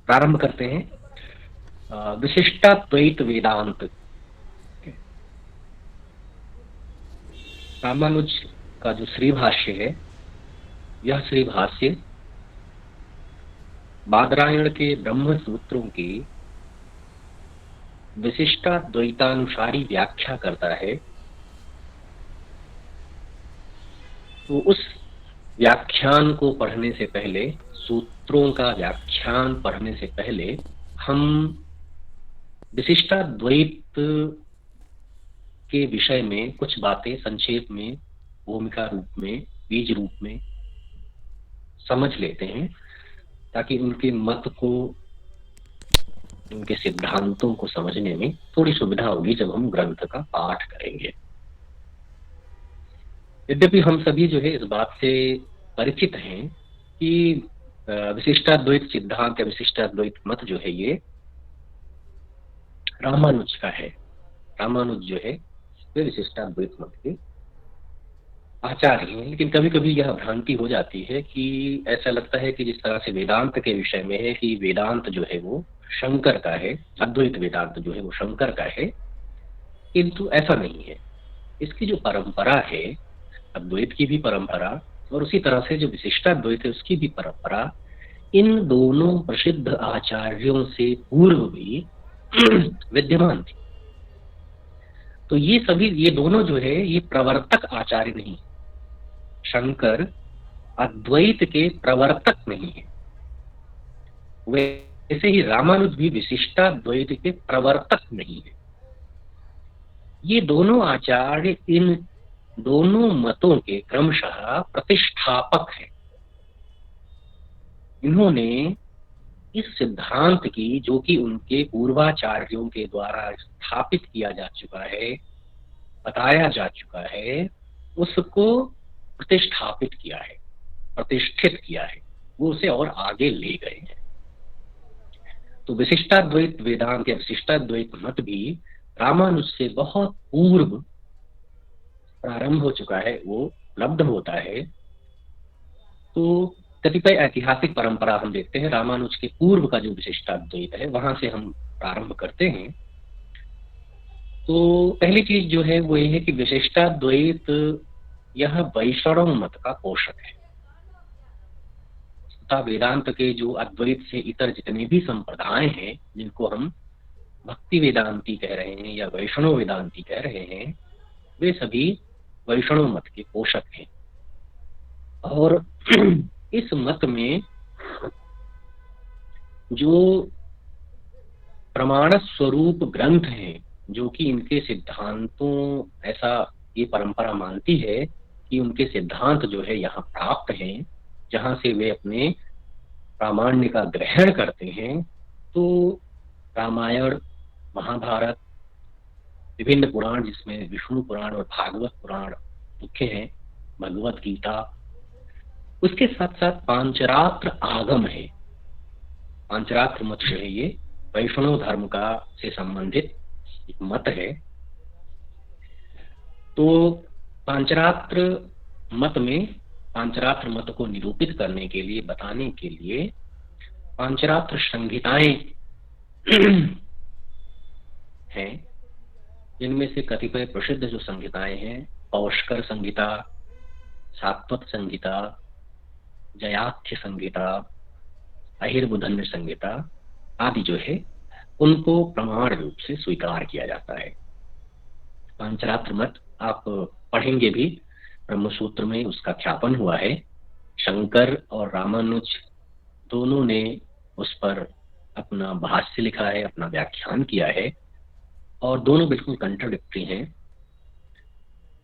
प्रारंभ करते हैं विशिष्टाद्वैत वेदांत। रामानुज का जो श्री भाष्य है, यह श्री भाष्य बादरायण के ब्रह्म सूत्रों की विशिष्टाद्वैतानुसारी व्याख्या करता है। तो उस व्याख्यान को पढ़ने से पहले, सूत्रों का व्याख्यान पढ़ने से पहले, हम विशिष्टाद्वैत के विषय में कुछ बातें संक्षेप में, भूमिका रूप में, बीज रूप में समझ लेते हैं, ताकि उनके मत को, उनके सिद्धांतों को समझने में थोड़ी सुविधा होगी जब हम ग्रंथ का पाठ करेंगे। यद्यपि हम सभी जो है इस बात से परिचित हैं कि विशिष्टाद्वैत सिद्धांत या विशिष्टाद्वैत मत जो है ये रामानुज का है। रामानुज जो है वे विशिष्टाद्वैत मत के आचार्य हैं। लेकिन कभी कभी यह भ्रांति हो जाती है कि ऐसा लगता है कि जिस तरह से वेदांत के विषय में है कि वेदांत जो है वो शंकर का है, अद्वैत वेदांत जो है वो शंकर का है, किंतु ऐसा नहीं है। इसकी जो परंपरा है, अद्वैत की भी परंपरा और उसी तरह से जो विशिष्टाद्वैत है उसकी भी परंपरा, इन दोनों प्रसिद्ध आचार्यों से पूर्व भी विद्यमान थी। तो ये दोनों जो है ये प्रवर्तक आचार्य नहीं, शंकर अद्वैत के प्रवर्तक नहीं है, वैसे ही रामानुज भी विशिष्टाद्वैत के प्रवर्तक नहीं है। ये दोनों आचार्य इन दोनों मतों के क्रमशः प्रतिष्ठापक हैं। इन्होंने इस सिद्धांत की, जो कि उनके पूर्वाचार्यों के द्वारा स्थापित किया जा चुका है, बताया जा चुका है, उसको प्रतिष्ठापित किया है, प्रतिष्ठित किया है, वो उसे और आगे ले गए हैं। तो विशिष्टाद्वैत वेदांत या विशिष्टाद्वैत मत भी रामानुज से बहुत पूर्व प्रारंभ हो चुका है, वो उपलब्ध होता है। तो कतिपय ऐतिहासिक परंपरा हम देखते हैं, रामानुज के पूर्व का जो विशिष्टाद्वैत है वहां से हम प्रारंभ करते हैं। तो पहली चीज जो है वो ये है कि विशिष्टाद्वैत यह वैष्णव मत का पोषक है तथा वेदांत के जो अद्वैत से इतर जितने भी संप्रदाय हैं, जिनको हम भक्ति वेदांती कह रहे हैं या वैष्णव वेदांती कह रहे हैं, वे सभी वैष्णव मत के पोषक हैं। और इस मत में जो प्रमाण स्वरूप ग्रंथ हैं, जो कि इनके सिद्धांतों, ऐसा ये परंपरा मानती है कि उनके सिद्धांत जो है यहाँ प्राप्त हैं, जहां से वे अपने प्रामाण्य का ग्रहण करते हैं, तो रामायण, महाभारत, विभिन्न पुराण जिसमें विष्णु पुराण और भागवत पुराण मुख्य हैं, भगवत गीता, उसके साथ साथ पांचरात्र आगम है। पांचरात्र मत जो है ये वैष्णव धर्म का से संबंधित एक मत है। तो पांचरात्र मत में, पांचरात्र मत को निरूपित करने के लिए, बताने के लिए पांचरात्र संहिताएं हैं, जिनमें से कतिपय प्रसिद्ध जो संहिताएं हैं, पौष्कर संहिता, सात्वत संहिता, जयाख्य संहिता, अहिर्बुधन्य संहिता आदि जो है उनको प्रमाण रूप से स्वीकार किया जाता है। पांचरात्र मत आप पढ़ेंगे भी, ब्रह्मसूत्र में उसका ख्यापन हुआ है। शंकर और रामानुज दोनों ने उस पर अपना भाष्य लिखा है, अपना व्याख्यान किया है, और दोनों बिल्कुल कंट्राडिक्टरी हैं।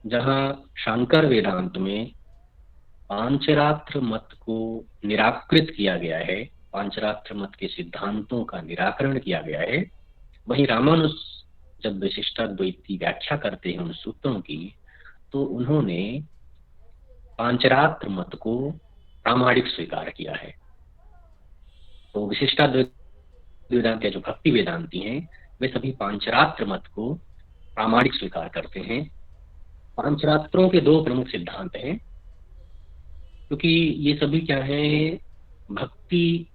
जहां शंकर वेदांत में पांचरात्र मत को निराकृत किया गया है, पांचरात्र मत के सिद्धांतों का निराकरण किया गया है, वहीं रामानुज जब विशिष्टाद्वैत की व्याख्या करते हैं उन सूत्रों की, तो उन्होंने पांचरात्र मत को प्रामाणिक स्वीकार किया है। तो विशिष्टाद्वैत वेदांत या जो भक्ति वेदांती हैं, वे सभी पांचरात्र मत को प्रामाणिक स्वीकार करते हैं। पांचरात्रों के दो प्रमुख सिद्धांत हैं, क्योंकि ये सभी क्या है, भक्ति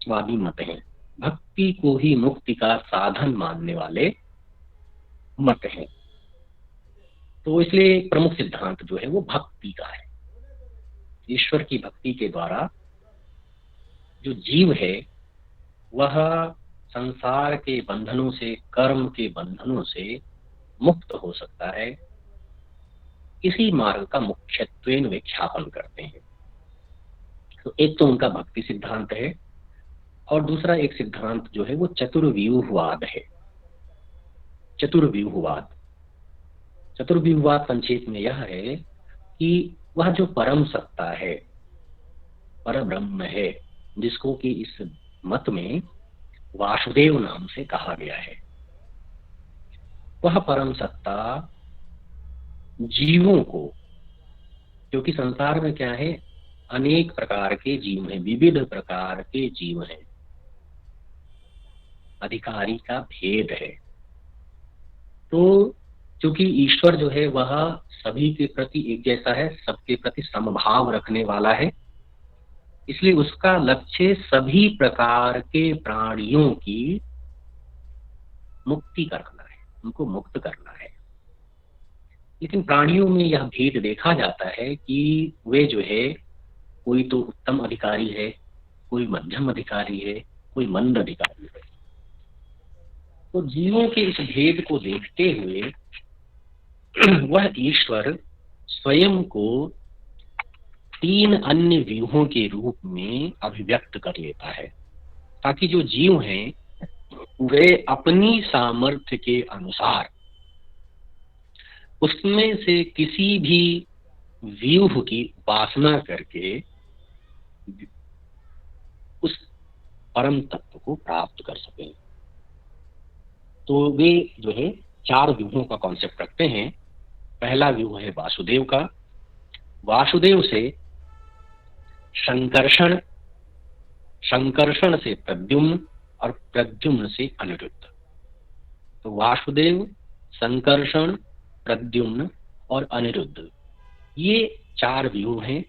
वादी मत हैं, भक्ति को ही मुक्ति का साधन मानने वाले मत हैं। तो इसलिए प्रमुख सिद्धांत जो है वो भक्ति का है। ईश्वर की भक्ति के द्वारा जो जीव है वह संसार के बंधनों से, कर्म के बंधनों से मुक्त हो सकता है। इसी मार्ग का मुख्यत्वेन वे ख्यापन करते हैं। तो एक तो उनका भक्ति सिद्धांत है, और दूसरा एक सिद्धांत जो है वो चतुर्व्यूहवाद है। चतुर्व्यूहवाद, चतुर्व्यूहवाद संक्षेप में यह है कि वह जो परम सत्ता है, पर ब्रह्म है, जिसको कि इस मत में वासुदेव नाम से कहा गया है, वह परम सत्ता जीवों को, क्योंकि संसार में क्या है, अनेक प्रकार के जीव हैं, विविध प्रकार के जीव हैं, अधिकारी का भेद है। तो क्योंकि ईश्वर जो है वह सभी के प्रति एक जैसा है, सबके प्रति समभाव रखने वाला है, इसलिए उसका लक्ष्य सभी प्रकार के प्राणियों की मुक्ति करना है, उनको मुक्त करना है। लेकिन प्राणियों में यह भेद देखा जाता है कि वे जो है, कोई तो उत्तम अधिकारी है, कोई मध्यम अधिकारी है, कोई मंद अधिकारी है। तो जीवों के इस भेद को देखते हुए वह ईश्वर स्वयं को 3 अन्य व्यूहों के रूप में अभिव्यक्त कर लेता है, ताकि जो जीव हैं वे अपनी सामर्थ्य के अनुसार उसमें से किसी भी व्यूह की उपासना करके उस परम तत्व को प्राप्त कर सकें। तो वे जो है 4 व्यूहों का कॉन्सेप्ट रखते हैं। पहला व्यूह है वासुदेव का, वासुदेव से संकर्षण, संकर्षण से प्रद्युम्न, और प्रद्युम्न से अनिरुद्ध। तो वासुदेव, संकर्षण, प्रद्युम्न और अनिरुद्ध, ये 4 व्यूह हैं।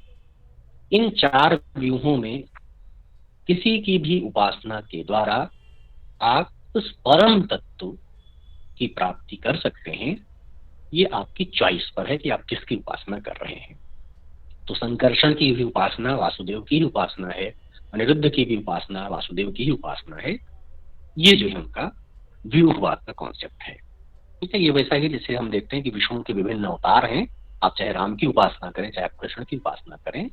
इन 4 व्यूहों में किसी की भी उपासना के द्वारा आप उस परम तत्व की प्राप्ति कर सकते हैं। ये आपकी चॉइस पर है कि आप किसकी उपासना कर रहे हैं। तो संकर्षण की भी उपासना वासुदेव की ही उपासना है, अनिरुद्ध की भी उपासना वासुदेव की ही उपासना है। ये जो है उनका व्यूहवाद का कॉन्सेप्ट है। ठीक है, ये वैसा ही जैसे हम देखते हैं कि विष्णु के विभिन्न अवतार हैं, आप चाहे राम की उपासना करें, चाहे आप कृष्ण की उपासना करें,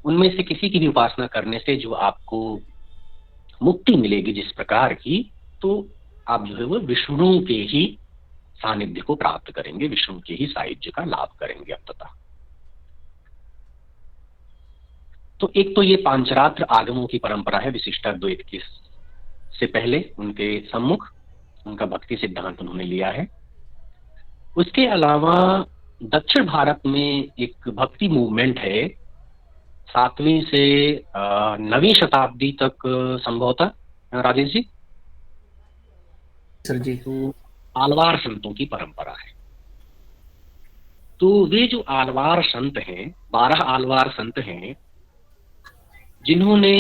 उनमें से किसी की भी उपासना करने से जो आपको मुक्ति मिलेगी जिस प्रकार की, तो आप जो है वो विष्णु के ही सानिध्य को प्राप्त करेंगे, विष्णु के ही साहित्य का लाभ करेंगे अंततः। तो एक तो ये पांचरात्र आगमों की परंपरा है विशिष्टाद्वैत की, से पहले उनके सम्मुख उनका भक्ति सिद्धांत उन्होंने लिया है। उसके अलावा दक्षिण भारत में एक भक्ति मूवमेंट है 7वीं से 9वीं शताब्दी तक संभवतः, राजेश जी। सर जी। तो आलवार संतों की परंपरा है। तो वे जो आलवार संत हैं, 12 आलवार संत हैं, जिन्होंने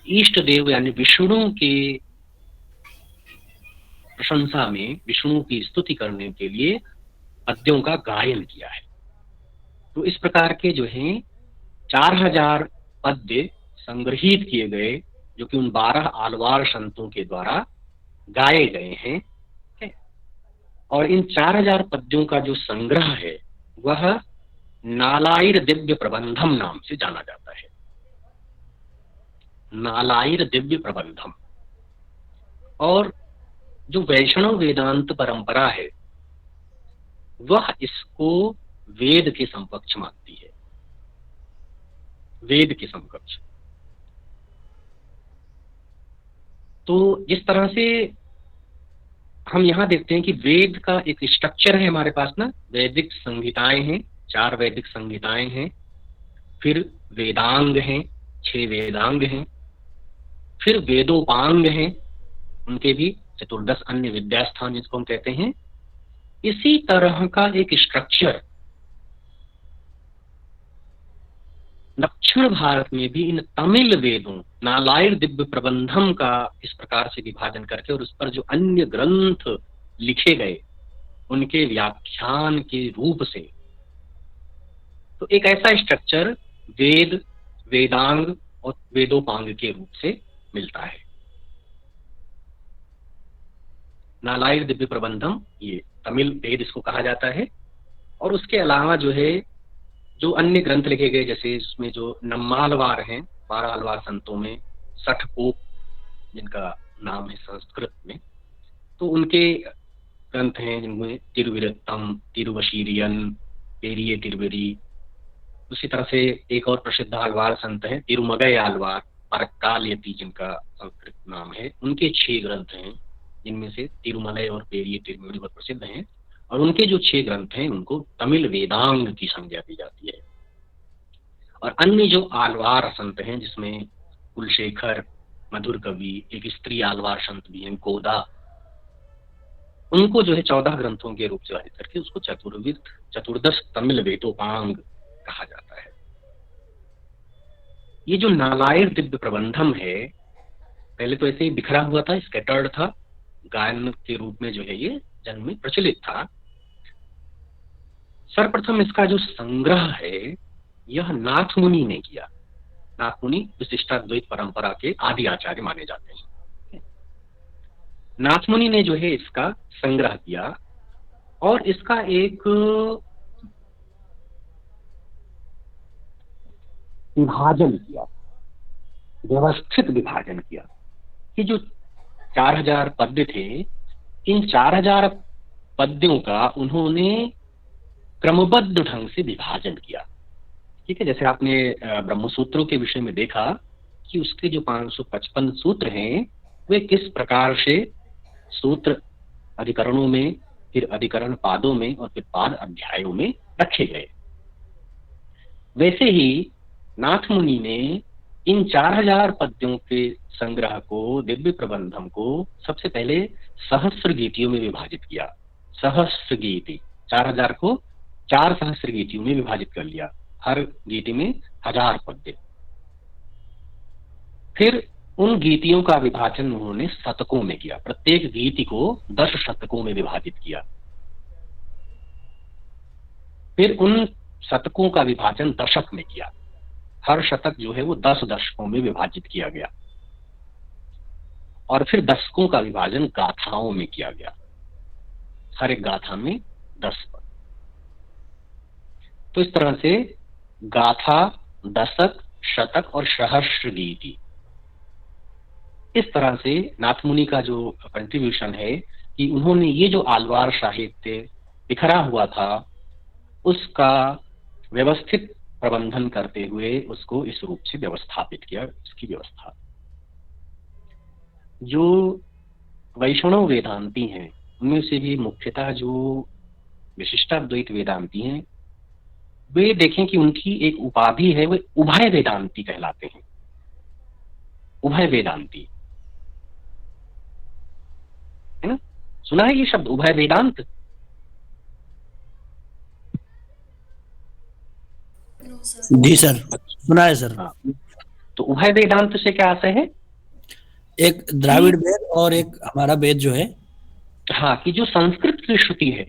इष्ट देव यानी विष्णु के प्रशंसा में, विष्णु की स्तुति करने के लिए पद्यों का गायन किया है। तो इस प्रकार के जो हैं 4000 पद्य संग्रहित किए गए, जो कि उन 12 आलवार संतों के द्वारा गाए गए हैं। और इन 4000 पद्यों का जो संग्रह है वह नालायर दिव्य प्रबंधम नाम से जाना जाता है। नालायर दिव्य प्रबंधम। और जो वैष्णव वेदांत परंपरा है वह इसको वेद के समकक्ष मानती है, वेद के समकक्ष। तो जिस तरह से हम यहाँ देखते हैं कि वेद का एक स्ट्रक्चर है हमारे पास ना, वैदिक संहिताएं हैं, 4 वैदिक संहिताएं हैं, फिर वेदांग हैं, 6 वेदांग हैं, फिर वेदोपांग हैं, उनके भी 14 अन्य विद्यास्थान जिसको हम कहते हैं। इसी तरह का एक स्ट्रक्चर दक्षिण भारत में भी इन तमिल वेदों, नालायर दिव्य प्रबंधम का इस प्रकार से विभाजन करके और उस पर जो अन्य ग्रंथ लिखे गए उनके व्याख्यान के रूप से, तो एक ऐसा स्ट्रक्चर वेद, वेदांग और वेदोपांग के रूप से मिलता है। नालायर दिव्य प्रबंधम ये तमिल वेद इसको कहा जाता है। और उसके अलावा जो है जो अन्य ग्रंथ लिखे गए, जैसे इसमें जो नम्मालवार हैं, 12 अलवार संतों में 60 पोप जिनका नाम है संस्कृत में, तो उनके ग्रंथ हैं जिनमें तिरुविरत्तम, तिरुवशीरियन, पेरिये तिरुवेरी। उसी तरह से एक और प्रसिद्ध आलवार संत हैं तिरुमगय आलवार, परक्काल यति जिनका संस्कृत नाम है, उनके 6 ग्रंथ हैं जिनमें से तिरुमलय और पेरिये तिरुवेरी बहुत प्रसिद्ध हैं। और उनके जो 6 ग्रंथ हैं उनको तमिल वेदांग की संज्ञा दी जाती है। और अन्य जो आलवार संत हैं जिसमें कुलशेखर, मधुर कवि, एक स्त्री आलवार संत भी हैं गोदा, उनको जो है 14 ग्रंथों के रूप से विभाजित करके उसको चतुर्दश तमिल वेदोपांग कहा जाता है। ये जो नालायर दिव्य प्रबंधम है, पहले तो ऐसे ही बिखरा हुआ था, स्कैटर्ड था, गायन के रूप में जो है ये जन्म में प्रचलित था। सर्वप्रथम इसका जो संग्रह है यह नाथ मुनि ने किया। नाथ मुनि विशिष्टाद्वैत परंपरा के आदि आचार्य माने जाते हैं। नाथ मुनि ने जो है इसका संग्रह किया और इसका एक विभाजन किया, व्यवस्थित विभाजन किया कि जो 4000 पद्य थे, इन 4000 पद्यों का उन्होंने क्रमबद्ध ढंग से विभाजन किया। ठीक है, जैसे आपने ब्रह्मसूत्रों के विषय में देखा कि उसके जो 555 सूत्र हैं वे किस प्रकार से सूत्र अधिकरणों में, फिर अधिकरण पादों में और फिर पाद अध्यायों में रखे गए। वैसे ही नाथ मुनि ने इन 4000 पद्यों के संग्रह को, दिव्य प्रबंधम को सबसे पहले सहस्र गीतियों में विभाजित किया। सहस्र गीति, 4000 को 4 सहस्र गीतियों में विभाजित कर लिया, हर गीति में 1000 पद्य। फिर उन गीतियों का विभाजन उन्होंने शतकों में किया, प्रत्येक गीति को 10 शतकों में विभाजित किया। फिर उन शतकों का विभाजन दशक में किया, हर शतक जो है वो 10 दशकों में विभाजित किया गया। और फिर दशकों का विभाजन गाथाओं में किया गया, हर एक गाथा में 10 पद। तो इस तरह से गाथा, दशक, शतक और सहस्र गीति, इस तरह से नाथ मुनि का जो कंट्रीब्यूशन है कि उन्होंने ये जो आलवार साहित्य बिखरा हुआ था उसका व्यवस्थित प्रबंधन करते हुए उसको इस रूप से व्यवस्थापित किया। इसकी व्यवस्था जो वैष्णव वेदांती हैं उनमें से भी मुख्यतः जो विशिष्टाद्वैत वेदांती हैं, वे देखें कि उनकी एक उपाधि है, वे उभय वेदांती कहलाते हैं। उभय वेदांती है ना, सुना है ये शब्द उभय वेदांत? जी सर, सुना है सर। हाँ, तो उभय वेदांत से क्या आशय है? एक द्राविड़ वेद और एक हमारा वेद जो है, हाँ, कि जो संस्कृत की श्रुति है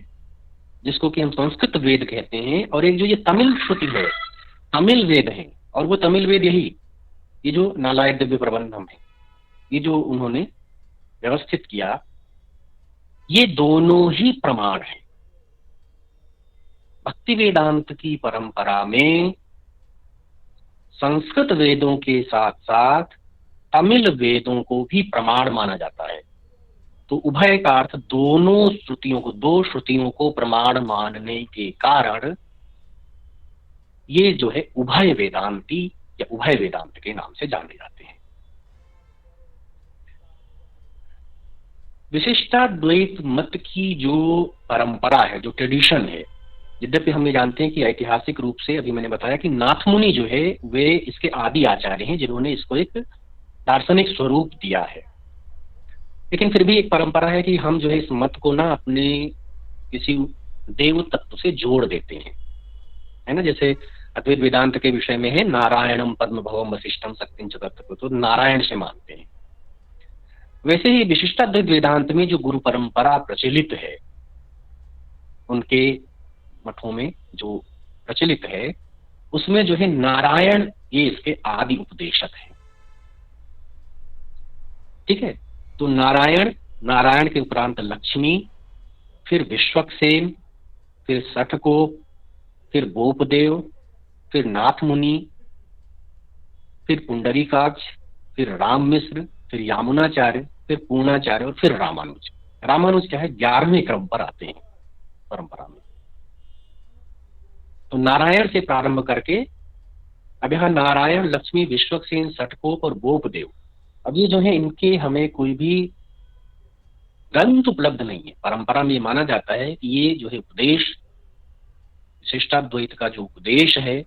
जिसको कि हम संस्कृत वेद कहते हैं, और एक जो ये तमिल श्रुति है, तमिल वेद है, और वो तमिल वेद यही ये जो नालायर दिव्य प्रबंधम है, ये जो उन्होंने व्यवस्थित किया, ये दोनों ही प्रमाण है। भक्ति वेदांत की परंपरा में संस्कृत वेदों के साथ साथ तमिल वेदों को भी प्रमाण माना जाता है। तो उभय का अर्थ दोनों श्रुतियों को, दो श्रुतियों को प्रमाण मानने के कारण ये जो है उभय वेदांती या उभय वेदांत के नाम से जाने जाते हैं। विशिष्टाद्वैत मत की जो परंपरा है, जो ट्रेडिशन है, यद्यपि हम ये जानते हैं कि ऐतिहासिक रूप से अभी मैंने बताया कि नाथ मुनि जो है वे इसके आदि आचार्य हैं जिन्होंने इसको एक दार्शनिक स्वरूप दिया है, लेकिन फिर भी एक परंपरा है कि हम जो है इस मत को ना अपने किसी देव तत्व से जोड़ देते हैं, है ना। जैसे अद्वैत वेदांत के विषय में है नारायणम पद्म भवम वशिष्ठम शक्तिं च तत्व, तो नारायण से मानते हैं। वैसे ही विशिष्टाद्वैत वेदांत में जो गुरु परंपरा प्रचलित है, उनके मठों में जो प्रचलित है, उसमें जो है नारायण ये इसके आदि उपदेशक है। ठीक है, तो नारायण, नारायण के उपरांत लक्ष्मी, फिर विश्वक्सेन, फिर सठकोप, फिर गोपदेव, फिर नाथ मुनि, फिर पुंडरीकाक्ष, फिर राम मिश्र, फिर यामुनाचार्य, फिर पूर्णाचार्य और फिर रामानुज। रामानुज क्या है, 11वें क्रम पर आते हैं परंपरा में। तो नारायण से प्रारंभ करके अब यहाँ नारायण, लक्ष्मी, विश्वक्सेन, सठकोप और गोपदेव, अब ये जो है इनके हमें कोई भी ग्रंथ उपलब्ध नहीं है। परंपरा में ये माना जाता है कि ये जो है उपदेश, विशिष्टाद्वैत का जो उपदेश है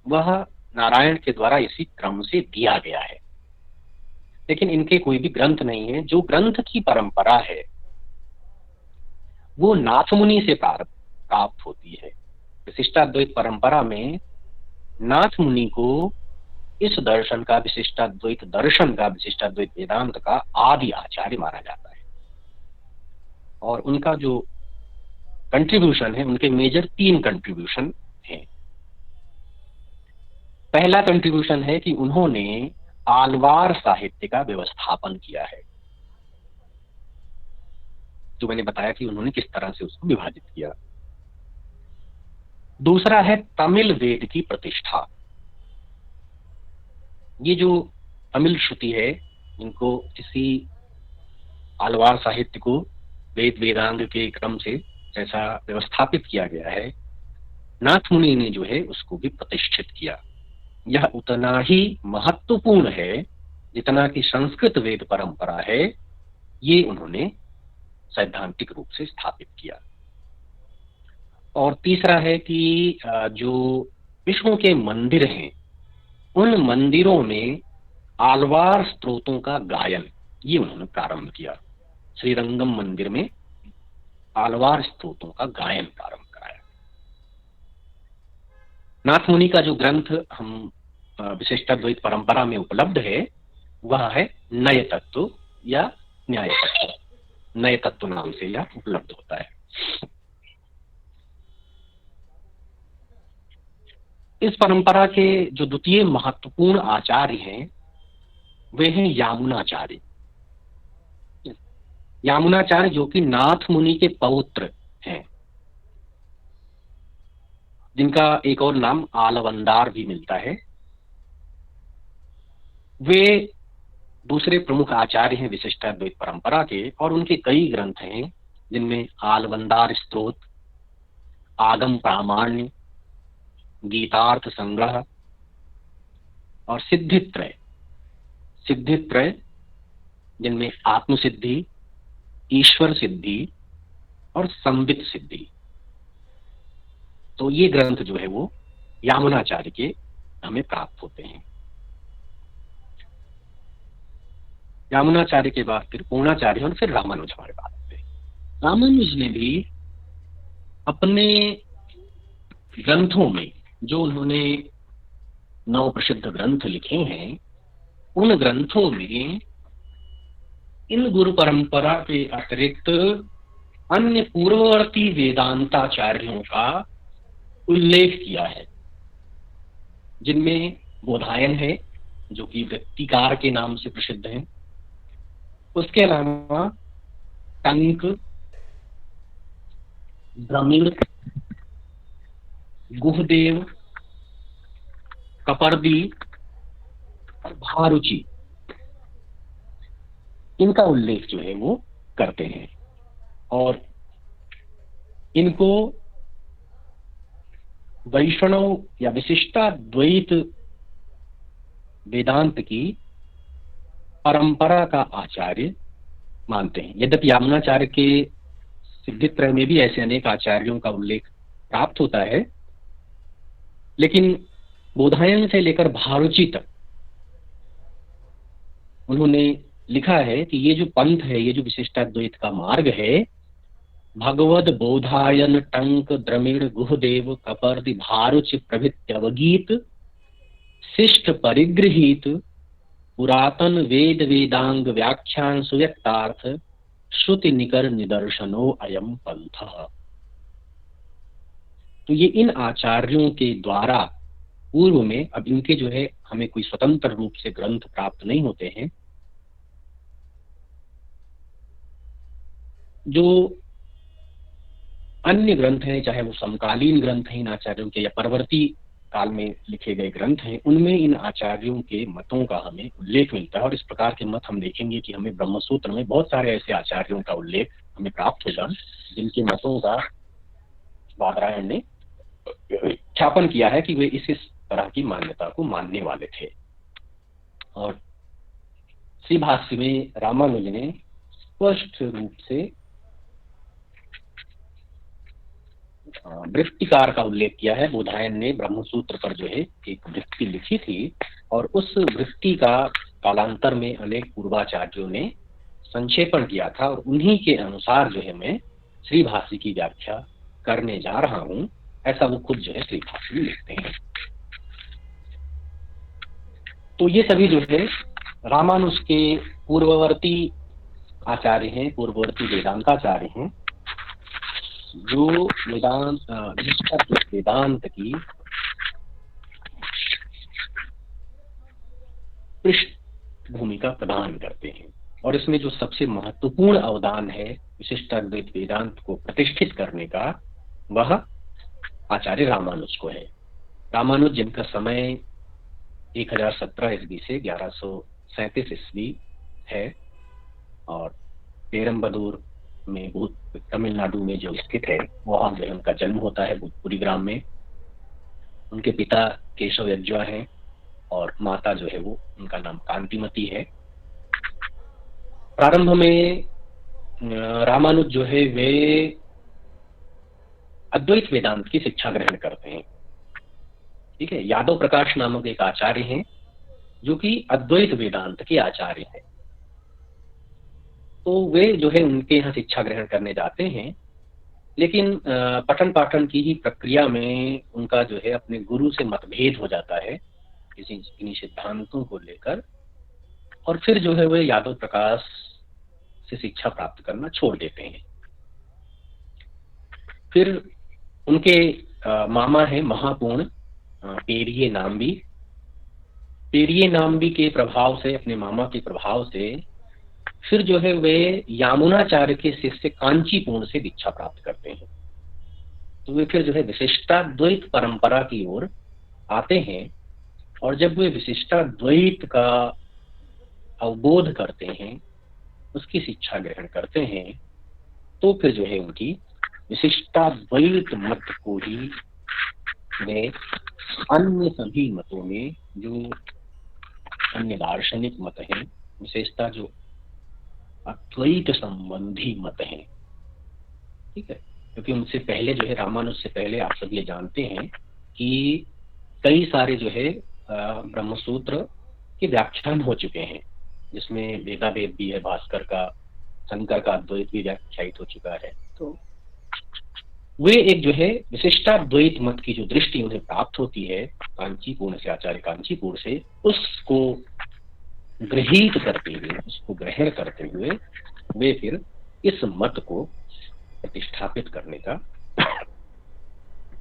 वह नारायण के द्वारा इसी क्रम से दिया गया है, लेकिन इनके कोई भी ग्रंथ नहीं है। जो ग्रंथ की परंपरा है वो नाथ मुनि से प्राप्त होती है। विशिष्टाद्वैत परंपरा में नाथ मुनि को इस दर्शन का, विशिष्टाद्वैत दर्शन का, विशिष्टाद्वैत वेदांत का आदि आचार्य माना जाता है। और उनका जो कंट्रीब्यूशन है, उनके मेजर 3 कंट्रीब्यूशन हैं। पहला कंट्रीब्यूशन है कि उन्होंने आलवार साहित्य का व्यवस्थापन किया है, जो मैंने बताया कि उन्होंने किस तरह से उसको विभाजित किया। दूसरा है तमिल वेद की प्रतिष्ठा। ये जो तमिल श्रुति है, इनको किसी आलवार साहित्य को वेद वेदांग के क्रम से जैसा व्यवस्थापित किया गया है, नाथ मुनि ने जो है उसको भी प्रतिष्ठित किया। यह उतना ही महत्वपूर्ण है जितना कि संस्कृत वेद परंपरा है, ये उन्होंने सैद्धांतिक रूप से स्थापित किया। और तीसरा है कि जो विष्णु के मंदिर हैं, उन मंदिरों में आलवार स्तोत्रों का गायन ये उन्होंने प्रारंभ किया। श्रीरंगम मंदिर में आलवार स्तोत्रों का गायन प्रारंभ कराया। नाथ मुनि का जो ग्रंथ हम विशिष्टाद्वैत परंपरा में उपलब्ध है वह है नय तत्व या न्याय तत्व। नय तत्व नाम से यह उपलब्ध होता है। इस परंपरा के जो द्वितीय महत्वपूर्ण आचार्य हैं वे हैं यामुनाचार्य। यामुनाचार्य जो कि नाथ मुनि के पौत्र हैं, जिनका एक और नाम आलवंदार भी मिलता है। वे दूसरे प्रमुख आचार्य हैं विशिष्टाद्वैत परंपरा के, और उनके कई ग्रंथ हैं जिनमें आलवंदार स्तोत्र, आगम प्रामाण्य, गीतार्थ संग्रह और सिद्धित्रय, सिद्धित्रय जिनमें आत्मसिद्धि, ईश्वर सिद्धि और संबित सिद्धि, तो ये ग्रंथ जो है वो यामुनाचार्य के हमें प्राप्त होते हैं। यामुनाचार्य के बाद फिर पूर्णाचार्य और फिर रामानुज हमारे पास आते हैं। रामानुज ने भी अपने ग्रंथों में जो उन्होंने 9 प्रसिद्ध ग्रंथ लिखे हैं, उन ग्रंथों में इन गुरु परंपरा के अतिरिक्त अन्य पूर्ववर्ती वेदांताचार्यों का उल्लेख किया है, जिनमें बोधायन है जो कि व्यक्तिकार के नाम से प्रसिद्ध है। उसके अलावा टंक, द्रमिड़, गुहदेव, कपर्दी और भारुचि, इनका उल्लेख जो है वो करते हैं। और इनको वैष्णव या विशिष्टाद्वैत वेदांत की परंपरा का आचार्य मानते हैं। यद्यपि यामुनाचार्य के सिद्धित्रय में भी ऐसे अनेक आचार्यों का उल्लेख प्राप्त होता है, लेकिन बोधायन से लेकर भारुचि तक उन्होंने लिखा है कि ये जो पंथ है, ये जो विशिष्टाद्वैत का मार्ग है, भगवद बोधायन टंक द्रमिड़ गुहदेव कपर्दि भारुच प्रभृत्यवगीत शिष्ट परिगृहीत पुरातन वेद वेदांग व्याख्यान सुव्यक्तार्थ श्रुति निकर निदर्शनो अयम पंथ। तो ये इन आचार्यों के द्वारा पूर्व में, अब इनके जो है हमें कोई स्वतंत्र रूप से ग्रंथ प्राप्त नहीं होते हैं, जो अन्य ग्रंथ हैं, चाहे वो समकालीन ग्रंथ हैं इन आचार्यों के या परवर्ती काल में लिखे गए ग्रंथ हैं, उनमें इन आचार्यों के मतों का हमें उल्लेख मिलता है। और इस प्रकार के मत हम देखेंगे कि हमें ब्रह्मसूत्र में बहुत सारे ऐसे आचार्यों का उल्लेख हमें प्राप्त होगा जिनके मतों का बादरायण ने ख्यापन किया है कि वे इस तरह की मान्यता को मानने वाले थे। और श्री भाष्य में रामानुज ने स्पष्ट रूप से वृत्तिकार का उल्लेख किया है। बोधायन ने ब्रह्मसूत्र पर जो है एक वृत्ति लिखी थी और उस वृत्ति का कालांतर में अनेक पूर्वाचार्यों ने संक्षेपण किया था और उन्हीं के अनुसार जो है मैं श्री भाष्य की व्याख्या करने जा रहा हूं, ऐसा वो खुद जो है श्री भाष्य में लिखते हैं। तो ये सभी जो है रामानुज के पूर्ववर्ती आचार्य हैं, पूर्ववर्ती वेदांताचार्य हैं, जो वेदांत की पृष्ठभूमि का प्रदान करते हैं। और इसमें जो सबसे महत्वपूर्ण अवदान है विशिष्टाद्वैत वेदांत को प्रतिष्ठित करने का, वह आचार्य रामानुज को है। रामानुज जिनका समय 1017 ईस्वी से 1137 ईस्वी है और पेरम्बदूर में तमिलनाडु में जो स्थित है, वहां जो उनका जन्म होता है भूतपुरी ग्राम में। उनके पिता केशव यज्वा हैं और माता जो है वो उनका नाम कांतिमती है। प्रारंभ में रामानुज जो है वे अद्वैत वेदांत की शिक्षा ग्रहण करते हैं। ठीक है, यादव प्रकाश नामक एक आचार्य हैं जो कि अद्वैत वेदांत के आचार्य हैं। तो वे जो है उनके यहाँ शिक्षा ग्रहण करने जाते हैं, लेकिन पठन पाठन की ही प्रक्रिया में उनका जो है अपने गुरु से मतभेद हो जाता है किन्हीं सिद्धांतों को लेकर, और फिर जो है वे यादव प्रकाश से शिक्षा प्राप्त करना छोड़ देते हैं। फिर उनके मामा है महापूर्ण पेरिये नाम्बी के प्रभाव से, अपने मामा के प्रभाव से फिर जो है वे यामुनाचार्य के शिष्य कांचीपूर्ण से दीक्षा प्राप्त करते हैं। तो वे फिर जो है विशिष्टाद्वैत परंपरा की ओर आते हैं और जब वे विशिष्टाद्वैत का अवबोध करते हैं, उसकी शिक्षा ग्रहण करते हैं, तो फिर जो है उनकी विशिष्टाद्वैत मत को ही वे अन्य सभी मतों में, जो अन्य दार्शनिक मत हैं, विशेषता जो अद्वैत संबंधी मत हैं, ठीक है, क्योंकि उनसे पहले जो है रामानुज से पहले आप सब ये जानते हैं कि कई सारे जो है ब्रह्मसूत्र के व्याख्यान हो चुके हैं, जिसमें वेदाभेद भी है, भास्कर का, शंकर का अद्वैत भी व्याख्यायित हो चुका है। तो वे एक जो है विशिष्टाद्वैत मत की जो दृष्टि उन्हें प्राप्त होती है कांचीपुर से, आचार्य कांचीपुर से, उसको गृहीत करते हुए, उसको ग्रहण करते हुए वे फिर इस मत को प्रतिष्ठापित करने का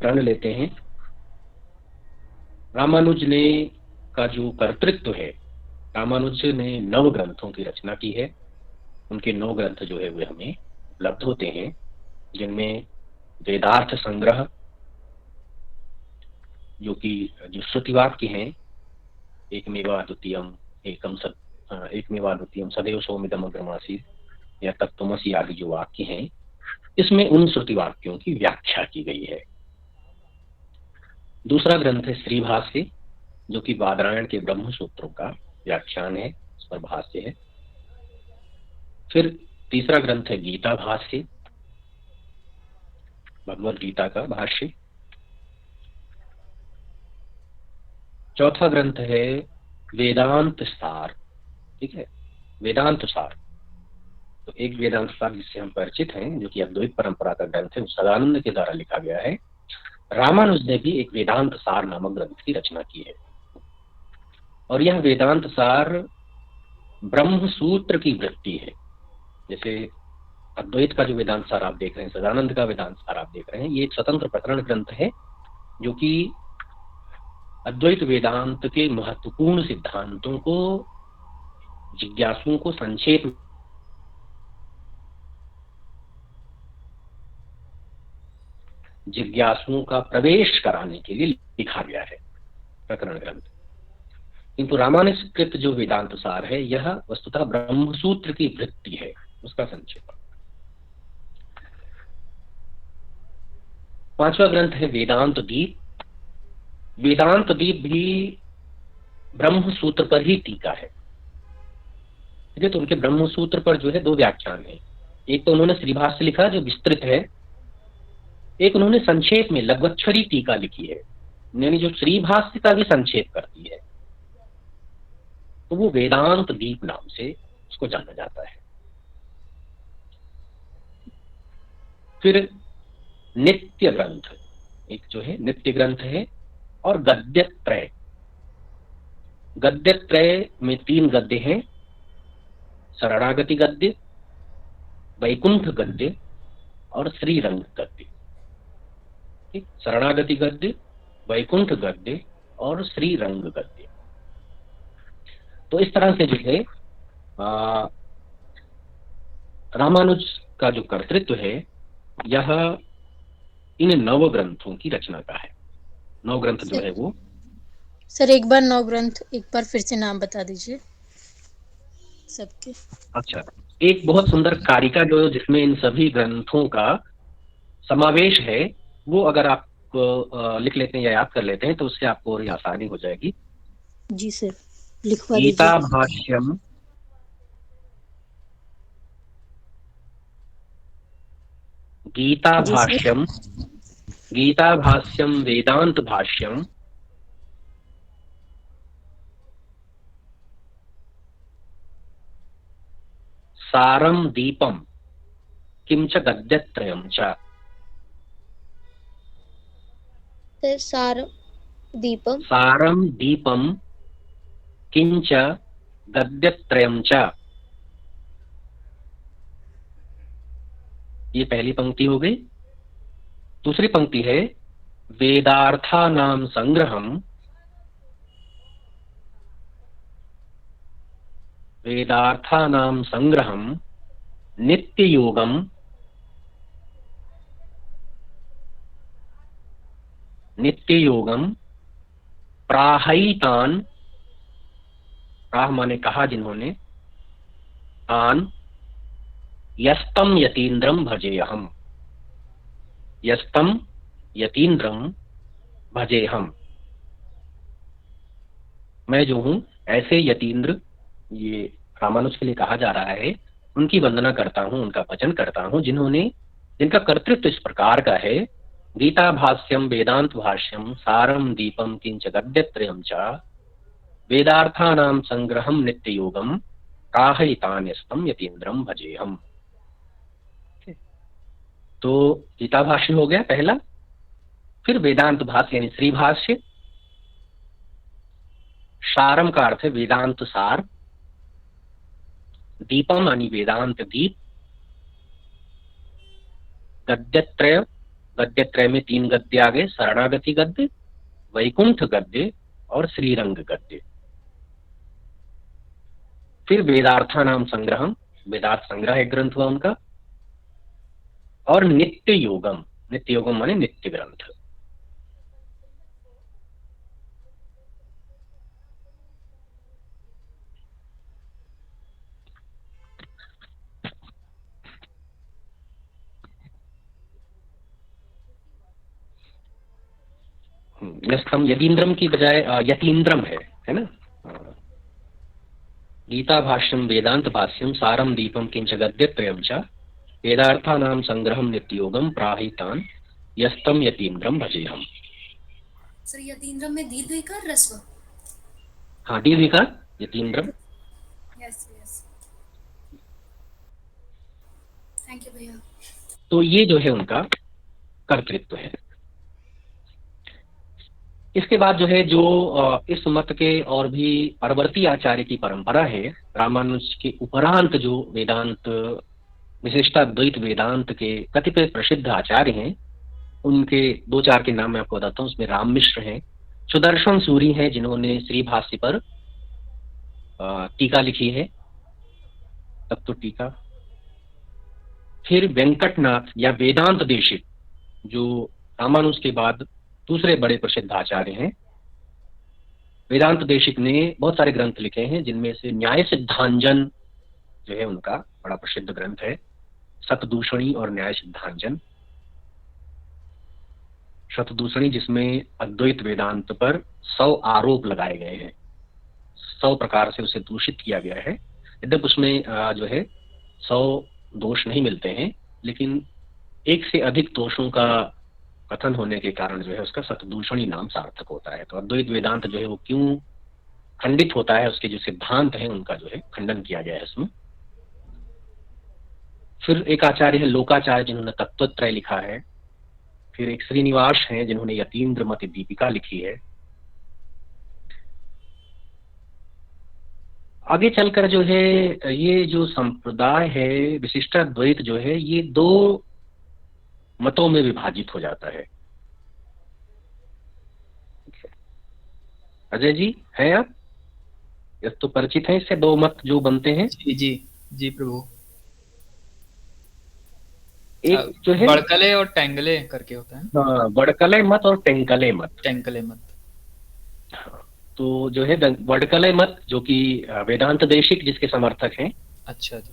प्रण लेते हैं। रामानुज ने का जो कर्तृत्व है, रामानुज ने 9 ग्रंथों की रचना की है। उनके 9 ग्रंथ जो है वे हमें उपलब्ध होते हैं, जिनमें वेदार्थ संग्रह, जो कि जो श्रुतिवाक्य हैं, एकमेवा द्वितीयम सदैव सौम्यदम अग्रमासीत् या तत्त्वमसि आदि जो वाक्य हैं, इसमें उन श्रुति वाक्यों की व्याख्या की गई है। दूसरा ग्रंथ है श्री भाष्य, जो कि बादरायण के ब्रह्म सूत्रों का व्याख्यान है, उस पर भाष्य है। फिर तीसरा ग्रंथ है गीता भाष्य, भगवद गीता का भाष्य। चौथा ग्रंथ है वेदांत सार, ठीक है, वेदांत सार। तो एक वेदांत सार जिससे हम परिचित हैं, जो कि अद्वैत परंपरा का ग्रंथ है, सदानंद के द्वारा लिखा गया है। रामानुज ने भी एक वेदांत सार नामक ग्रंथ की रचना की है, और यह वेदांत सार ब्रह्म सूत्र की वृत्ति है। जैसे अद्वैत का जो वेदांत सार आप देख रहे हैं, सदानंद का वेदांत सार आप देख रहे हैं, ये एक स्वतंत्र प्रकरण ग्रंथ है जो कि अद्वैत वेदांत के महत्वपूर्ण सिद्धांतों को जिज्ञासुओं को संक्षेप जिज्ञासुओं का प्रवेश कराने के लिए लिखा गया है प्रकरण ग्रंथ। किंतु रामानुजकृत जो वेदांत सार है, यह वस्तुतः ब्रह्मसूत्र की वृत्ति है, उसका संक्षेप। पांचवा ग्रंथ है वेदांत दीप। वेदांत दीप भी ब्रह्म सूत्र पर ही टीका है। ठीक है, तो उनके ब्रह्म सूत्र पर जो है दो व्याख्यान है। एक तो उन्होंने श्रीभाष्य लिखा जो विस्तृत है, एक उन्होंने संक्षेप में लघ्वच्छरी टीका लिखी है, यानी जो श्रीभाष्य का भी संक्षेप करती है, तो वो वेदांत दीप नाम से उसको जाना जाता है। फिर नित्य ग्रंथ, एक जो है नित्य ग्रंथ है, और गद्यत्रय। गद्यत्रय में 3 गद्य हैं, शरणागति गद्य, वैकुंठ गद्य और श्रीरंग गद्य। शरणागति गद्य, वैकुंठ गद्य और श्रीरंग गद्य। तो इस तरह से जो है रामानुज का जो कर्तृत्व है, यह इन 9 ग्रंथों की रचना का है। 9 ग्रंथ जो है वो। सर एक बार 9 ग्रंथ एक बार फिर से नाम बता दीजिए सबके। अच्छा, एक बहुत सुंदर कारिका जो जिसमें इन सभी ग्रंथों का समावेश है, वो अगर आप लिख लेते हैं या याद कर लेते हैं तो उससे आपको और आसानी हो जाएगी। जी सर, लिखवा गीता दीजिए। भाष्यम, गीता भाष्यम, गीता भाष्यम वेदांत भाष्यम, सारम दीपम किंच गद्यत्रयम च। सारम दीपम, सारम दीपम किंच गद्यत्रयम च। ये पहली पंक्ति हो गई। दूसरी पंक्ति है वेदार्थानां संग्रहम, वेदार्थानां संग्रहम नित्य योगम, नित्य योगम प्राहैतान, प्राह माने कहा जिन्होंने, तान यस्तम यतीन्द्रम भजेहम, यस्तम यतीन्द्रम भजेहम। मैं जो हूं ऐसे यतीन्द्र, ये रामानुज के लिए कहा जा रहा है, उनकी वंदना करता हूं, उनका भजन करता हूं, जिनका कर्तृत्व इस प्रकार का है। गीता भाष्यम वेदांत भाष्यम सारम दीपम किंच गद्यत्रयम च, वेदार्थानां संग्रहम नित्य योगम प्राहैतान्यस्तम यतीन्द्रम भजेहम। तो गीता भाष्य हो गया पहला। फिर वेदांत भाष्य यानी श्री भाष्य। सारम का अर्थ है वेदांत सार, दीपम यानी वेदांत दीप, गद्यत्रय, गद्यत्रय में 3 गद्य आ गए, शरणागति गद्य, वैकुंठ गद्य और श्रीरंग गद्य। फिर वेदार्थानां संग्रहम, वेदार्थ संग्रह एक ग्रंथ हुआ उनका, और नित्य योगम, नित्य योगम माने नित्य ग्रंथ। यस्तम यतीन्द्रम की बजाय यतीन्द्रम है ना। गीता भाष्यम वेदांत भाष्यम सारम दीपम किंच गद्यत्रयम च, वेदार्थानां संग्रहम नित्योगम प्राहितान यस्तम यतीन्द्रम भजेहम। सर यतीन्द्रम में दीर्घ इकार ह्रस्व? हाँ, दीर्घ इकार यतीन्द्रम। Yes yes. थैंक यू भैया। तो ये जो है उनका कर्तृत्व है। इसके बाद जो है इस मत के और भी परवर्ती आचार्य की परंपरा है, रामानुज के उपरांत जो वेदांत विशिष्टाद्वैत वेदांत के कतिपय प्रसिद्ध आचार्य हैं, उनके दो चार के नाम मैं आपको बताता हूँ। उसमें राम मिश्र हैं, सुदर्शन सूरी हैं जिन्होंने श्री भाष्य पर टीका लिखी है, तत्व टीका। फिर वेंकटनाथ या वेदांत देशिक, जो रामानुज के बाद दूसरे बड़े प्रसिद्ध आचार्य हैं। वेदांत देशिक ने बहुत सारे ग्रंथ लिखे हैं, जिनमें से न्याय सिद्धांजन जो है उनका बड़ा प्रसिद्ध ग्रंथ है, शतदूषणी और न्याय सिद्धांजन। शतदूषणी जिसमें अद्वैत वेदांत पर 100 आरोप लगाए गए हैं, 100 प्रकार से उसे दूषित किया गया है। यद्यप उसमें जो है 100 दोष नहीं मिलते हैं, लेकिन एक से अधिक दोषों का कथन होने के कारण जो है उसका शतदूषणी नाम सार्थक होता है। तो अद्वैत वेदांत जो है वो क्यों खंडित होता है, उसके जो सिद्धांत हैं उनका जो है खंडन किया गया है इसमें। फिर एक आचार्य है लोकाचार्य, जिन्होंने तत्वत्रय लिखा है। फिर एक श्रीनिवास हैं, जिन्होंने यतीन्द्र मत दीपिका लिखी है। आगे चलकर जो है ये जो संप्रदाय है विशिष्टाद्वैत जो है, ये 2 मतों में विभाजित हो जाता है। अजय जी हैं आप? यह तो परिचित हैं इससे, 2 मत जो बनते हैं। जी जी जी प्रभु। एक जो है बड़कले और टेंगले करके होता है। हाँ, बड़कले मत और टेंकले मत। टेंकले मत। तो जो है बड़कले मत जो कि वेदांत देशिक जिसके समर्थक हैं। अच्छा जी।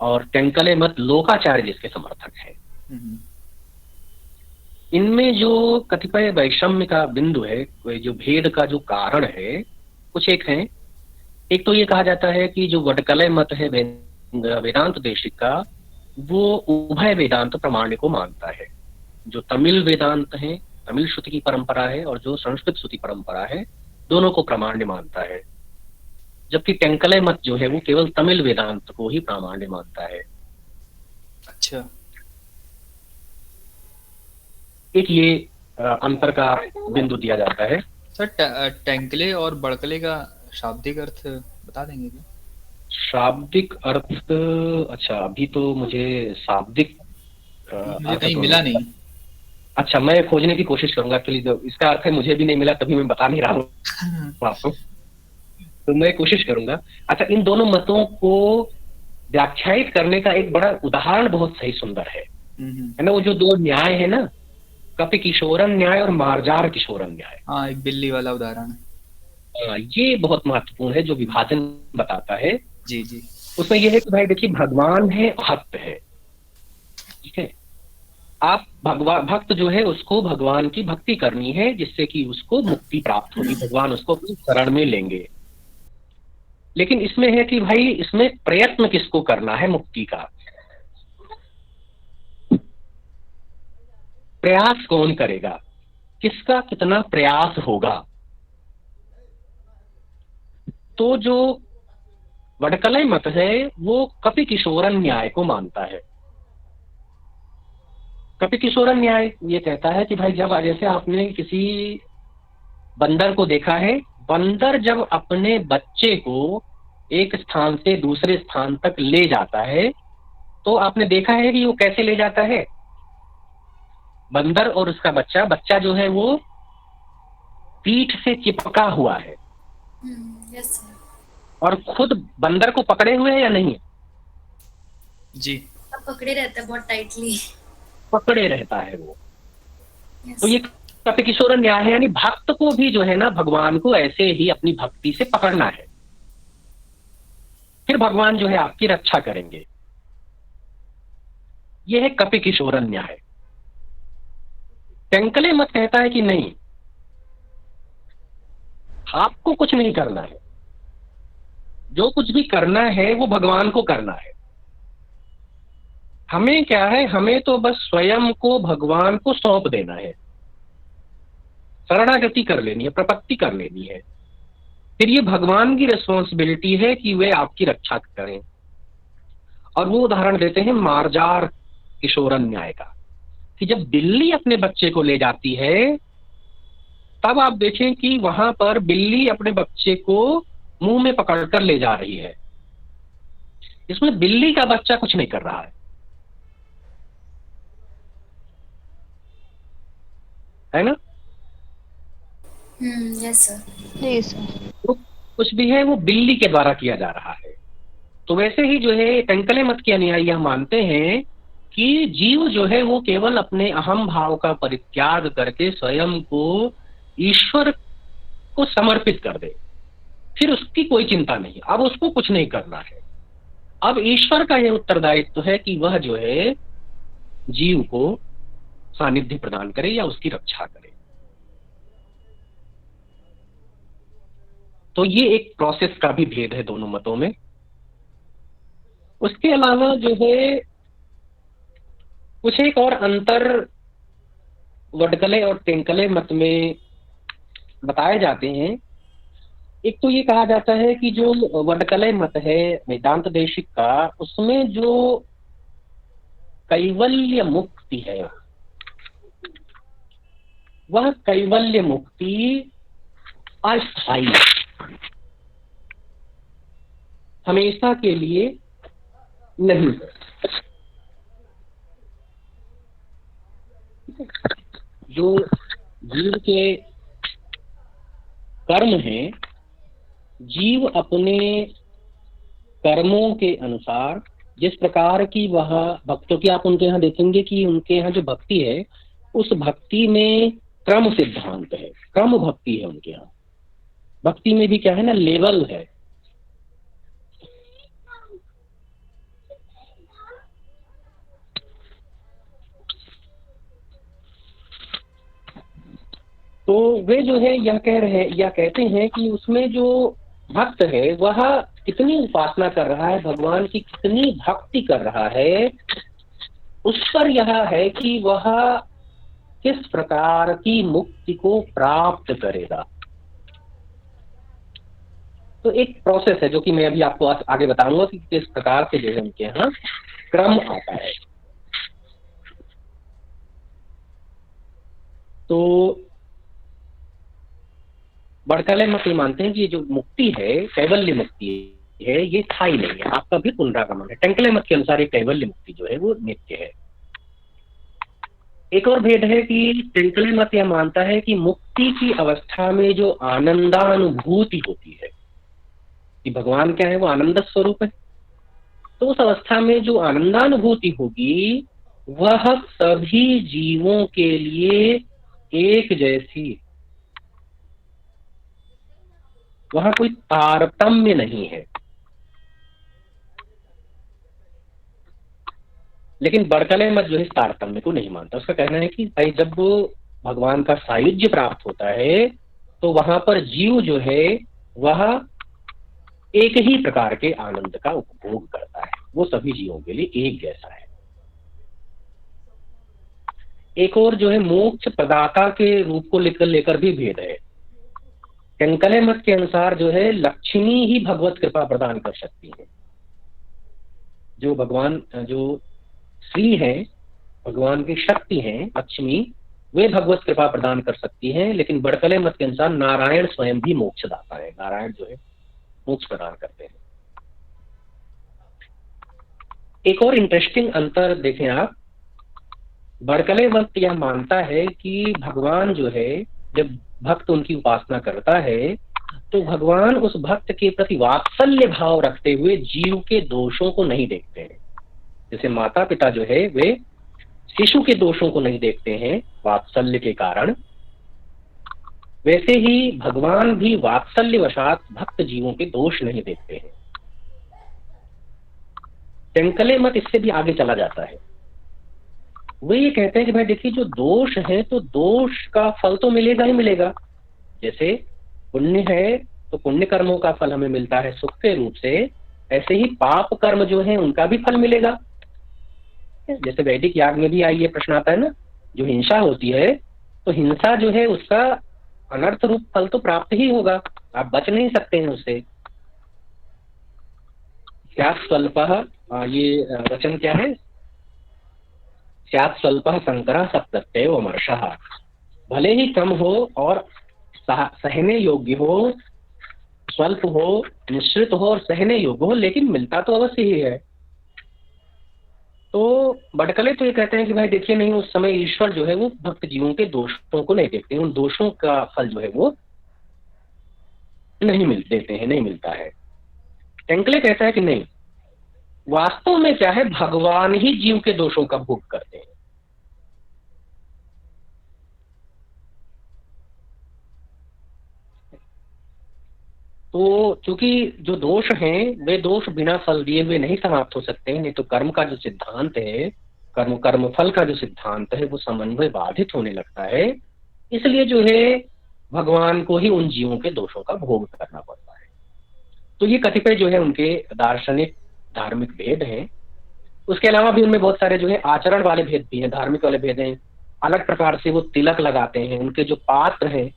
और टेंकले मत लोकाचार्य जिसके समर्थक हैं। इनमें जो कतिपय वैषम्य का बिंदु है, जो भेद का जो कारण है, कुछ एक है। एक तो ये कहा जाता है कि जो वडकलय मत है वेदांत देशिक का, वो उभय वेदांत प्रमाण को मानता है। जो तमिल वेदांत है, तमिल श्रुति की परंपरा है, और जो संस्कृत श्रुति परंपरा है, दोनों को प्रामाण्य मानता है। जबकि टेंकलय मत जो है वो केवल तमिल वेदांत को ही प्रामाण्य मानता है। अच्छा। एक ये अंतर का बिंदु दिया जाता है। सर टेंकले और बड़कले का शाब्दिक अर्थ बता देंगे क्या? शाब्दिक अर्थ? अच्छा, अभी तो मुझे शाब्दिक मुझे कहीं मिला नहीं। अच्छा, मैं खोजने की कोशिश करूंगा। एक्चुअली इसका अर्थ है मुझे भी नहीं मिला, तभी मैं बता नहीं रहा हूँ आपको, तो मैं कोशिश करूंगा। अच्छा, इन दोनों मतों को व्याख्यायित करने का एक बड़ा उदाहरण बहुत सही सुंदर है ना। वो जो 2 न्याय है ना, कपि किशोरन न्याय और मार्जार किशोरन न्याय। हाँ, एक बिल्ली वाला उदाहरण है। ये बहुत महत्वपूर्ण है, जो विभाजन बताता है। जी जी। उसमें यह है कि भाई देखिए, भगवान है, भक्त है, ठीक है। आप भक्त जो है उसको भगवान की भक्ति करनी है, जिससे कि उसको मुक्ति प्राप्त होगी, भगवान उसको अपनी शरण में लेंगे। लेकिन इसमें है कि भाई इसमें प्रयत्न किसको करना है मुक्ति का, प्रयास कौन करेगा, किसका कितना प्रयास होगा। तो जो वडकलय मत है वो कपि किशोरन न्याय को मानता है। कपि किशोरन न्याय ये कहता है कि भाई जब जैसे आपने किसी बंदर को देखा है, बंदर जब अपने बच्चे को एक स्थान से दूसरे स्थान तक ले जाता है, तो आपने देखा है कि वो कैसे ले जाता है। बंदर और उसका बच्चा जो है वो पीठ से चिपका हुआ है। Yes sir. और खुद बंदर को पकड़े हुए है या नहीं? जी, अब पकड़े रहता है, बहुत टाइटली पकड़े रहता है वो। yes. तो ये कपि किशोरन न्याय है, यानी भक्त को भी जो है ना भगवान को ऐसे ही अपनी भक्ति से पकड़ना है, फिर भगवान जो है आपकी रक्षा करेंगे। यह है कपि किशोरन न्याय। टेंकले मत कहता है कि नहीं, आपको कुछ नहीं करना है, जो कुछ भी करना है वो भगवान को करना है। हमें क्या है, हमें तो बस स्वयं को भगवान को सौंप देना है, शरणागति कर लेनी है, प्रपत्ति कर लेनी है। फिर ये भगवान की रिस्पॉन्सिबिलिटी है कि वे आपकी रक्षा करें। और वो उदाहरण देते हैं मार्जार किशोरन न्याय का, कि जब बिल्ली अपने बच्चे को ले जाती है तब आप देखें कि वहां पर बिल्ली अपने बच्चे को मुंह में पकड़कर ले जा रही है। इसमें बिल्ली का बच्चा कुछ नहीं कर रहा है ना? Yes sir. जी सर। तो कुछ भी है वो बिल्ली के द्वारा किया जा रहा है। तो वैसे ही जो है टेंकले मत के अनुयायी यह मानते हैं कि जीव जो है वो केवल अपने अहम भाव का परित्याग करके स्वयं को ईश्वर को समर्पित कर दे, फिर उसकी कोई चिंता नहीं, अब उसको कुछ नहीं करना है। अब ईश्वर का यह उत्तरदायित्व है कि वह जो है जीव को सानिध्य प्रदान करे या उसकी रक्षा करे। तो ये एक प्रोसेस का भी भेद है दोनों मतों में। उसके अलावा जो है कुछ एक और अंतर वडकले और टेंकले मत में बताए जाते हैं। एक तो ये कहा जाता है कि जो वडकले मत है वेदांत देशिक का, उसमें जो कैवल्य मुक्ति है वह कैवल्य मुक्ति अस्थायी, हमेशा के लिए नहीं है। जो जीव के कर्म हैं, जीव अपने कर्मों के अनुसार जिस प्रकार की वह भक्तों की आप उनके यहाँ देखेंगे कि उनके यहाँ जो भक्ति है उस भक्ति में क्रम सिद्धांत है, क्रम भक्ति है उनके यहाँ। भक्ति में भी क्या है ना, लेवल है। तो वे जो है यह कहते हैं कि उसमें जो भक्त है वह कितनी उपासना कर रहा है, भगवान की कितनी भक्ति कर रहा है, उस पर यह है कि वह किस प्रकार की मुक्ति को प्राप्त करेगा। तो एक प्रोसेस है जो कि मैं अभी आपको आगे बताऊंगा कि किस प्रकार से जो है उनके यहाँ क्रम आता है। तो बड़कले मत ये मानते हैं कि ये जो मुक्ति है कैवल्य मुक्ति है ये स्थायी नहीं है, आपका भी पुनरागमन है। टेंकले मत के अनुसार ये कैवल्य मुक्ति जो है वो नित्य है। एक और भेद है कि टेंकले मत यह मानता है कि मुक्ति की अवस्था में जो आनंदानुभूति होती है कि भगवान क्या है, वो आनंद स्वरूप है, तो उस अवस्था में जो आनंदानुभूति होगी वह सभी जीवों के लिए एक जैसी, वहां कोई तारतम्य नहीं है। लेकिन बड़कले मत जो है तारतम्य को नहीं मानता। उसका कहना है कि भाई जब भगवान का सायुज्य प्राप्त होता है तो वहां पर जीव जो है वह एक ही प्रकार के आनंद का उपभोग करता है, वो सभी जीवों के लिए एक जैसा है। एक और जो है मोक्ष प्रदाता के रूप को लेकर भी भेद है। टेंकले मत के अनुसार जो है लक्ष्मी ही भगवत कृपा प्रदान कर सकती है। जो भगवान जो श्री है, भगवान की शक्ति है लक्ष्मी, वे भगवत कृपा प्रदान कर सकती हैं। लेकिन बड़कले मत के अनुसार नारायण स्वयं भी मोक्षदाता है, नारायण जो है मोक्ष प्रदान करते हैं। एक और इंटरेस्टिंग अंतर देखें आप, बड़कले मत यह मानता है कि भगवान जो है जब भक्त उनकी उपासना करता है तो भगवान उस भक्त के प्रति वात्सल्य भाव रखते हुए जीव के दोषों को नहीं देखते हैं। जैसे माता पिता जो है वे शिशु के दोषों को नहीं देखते हैं वात्सल्य के कारण, वैसे ही भगवान भी वात्सल्यवशात भक्त जीवों के दोष नहीं देखते हैं। टेंकले मत इससे भी आगे चला जाता है। वे ये कहते हैं कि भाई देखिए जो दोष है तो दोष का फल तो मिलेगा ही मिलेगा। जैसे पुण्य है तो पुण्य कर्मों का फल हमें मिलता है सुख के रूप से, ऐसे ही पाप कर्म जो है उनका भी फल मिलेगा। जैसे वैदिक याग में भी आई ये प्रश्न आता है ना, जो हिंसा होती है तो हिंसा जो है उसका अनर्थ रूप फल तो प्राप्त ही होगा, आप बच नहीं सकते हैं उससे। स्यात् स्वल्पः, ये वचन क्या है? स्यात् स्वल्पः शंकरः सप्तत्येव अमर्षः। भले ही कम हो और सहने योग्य हो, स्वल्प हो, मिश्रित हो और सहने योग्य हो, लेकिन मिलता तो अवश्य ही है। तो बटकले तो ये कहते हैं कि भाई देखिए, नहीं, उस समय ईश्वर जो है वो भक्त जीवों के दोषों को नहीं देखते, उन दोषों का फल जो है वो नहीं देते हैं, नहीं मिलता है। टेंकले कहता है कि नहीं, वास्तव में क्या है, भगवान ही जीव के दोषों का भोग करते हैं। तो चूंकि जो दोष हैं वे दोष बिना फल दिए हुए नहीं समाप्त हो सकते हैं, नहीं तो कर्म का जो सिद्धांत है, कर्म फल का जो सिद्धांत है वो समन्वय बाधित होने लगता है। इसलिए जो है भगवान को ही उन जीवों के दोषों का भोग करना पड़ता है। तो ये कतिपय जो है उनके दार्शनिक धार्मिक भेद हैं। उसके अलावा भी उनमें बहुत सारे जो है आचरण वाले भेद भी हैं, धार्मिक वाले भेद हैं। अलग प्रकार से वो तिलक लगाते हैं, उनके जो पात्र हैं,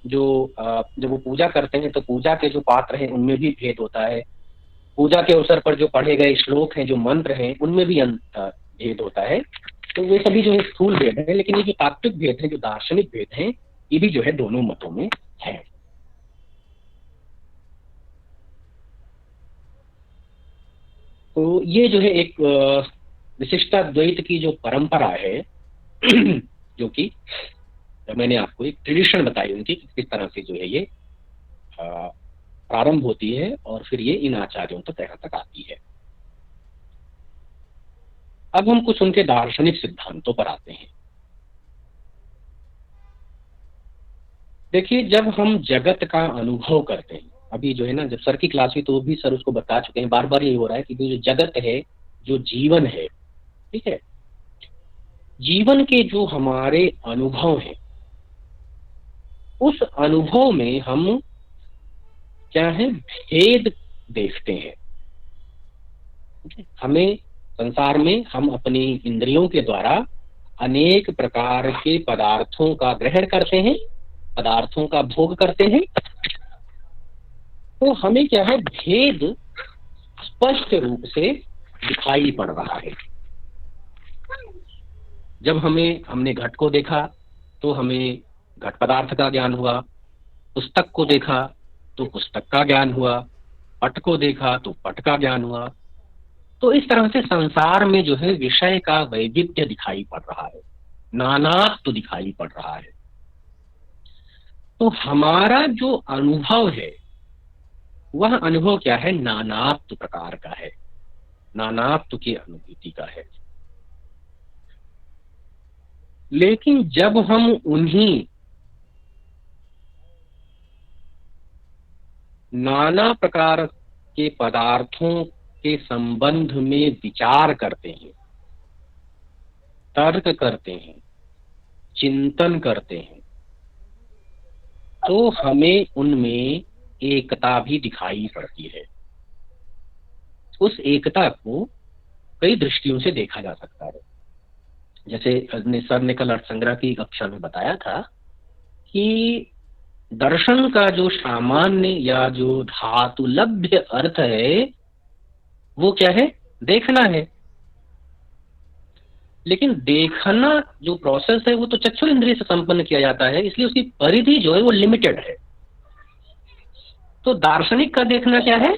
जो जब वो पूजा करते हैं तो पूजा के जो पात्र हैं उनमें भी भेद होता है। पूजा के अवसर पर जो पढ़े गए श्लोक हैं, जो मंत्र हैं, उनमें भी भेद होता है। तो वे सभी जो है स्थूल भेद है, लेकिन ये जो तात्विक भेद है, जो दार्शनिक भेद हैं, ये भी जो है दोनों मतों में है। तो ये जो है एक विशिष्टाद्वैत की जो परंपरा है जो कि मैंने आपको एक ट्रेडिशन बताई उनकी, किस तरह से जो है ये प्रारंभ होती है और फिर ये इन आचार्यों तक यहाँ तक आती है। अब हम कुछ उनके दार्शनिक सिद्धांतों पर आते हैं। देखिए, जब हम जगत का अनुभव करते हैं, अभी जो है ना, जब सर की क्लास हुई तो भी सर उसको बता चुके हैं, बार बार यही हो रहा है कि जो जगत है, जो जीवन है, ठीक है, जीवन के जो हमारे अनुभव हैं, उस अनुभव में हम क्या है, भेद देखते हैं। हमें संसार में हम अपनी इंद्रियों के द्वारा अनेक प्रकार के पदार्थों का ग्रहण करते हैं, पदार्थों का भोग करते हैं। तो हमें क्या है, भेद स्पष्ट रूप से दिखाई पड़ रहा है। जब हमने घट को देखा तो हमें घट पदार्थ का ज्ञान हुआ, पुस्तक को देखा तो पुस्तक का ज्ञान हुआ, पट को देखा तो पट का ज्ञान हुआ। तो इस तरह से संसार में जो है विषय का वैविध्य दिखाई पड़ रहा है, नानात्व दिखाई पड़ रहा है। तो हमारा जो अनुभव है वह अनुभव क्या है, नानात्व प्रकार का है, नानात्व की अनुभूति का है। लेकिन जब हम उन्हीं नाना प्रकार के पदार्थों के संबंध में विचार करते हैं, तर्क करते हैं, चिंतन करते हैं, तो हमें उनमें एकता भी दिखाई पड़ती है। उस एकता को कई दृष्टियों से देखा जा सकता है। जैसे सर ने कल अर्थ संग्रह की कक्षा में बताया था कि दर्शन का जो सामान्य या जो धातुलभ्य अर्थ है वो क्या है, देखना है। लेकिन देखना जो प्रोसेस है वो तो चक्षु इंद्रिय से संपन्न किया जाता है, इसलिए उसकी परिधि जो है वो लिमिटेड है। तो दार्शनिक का देखना क्या है,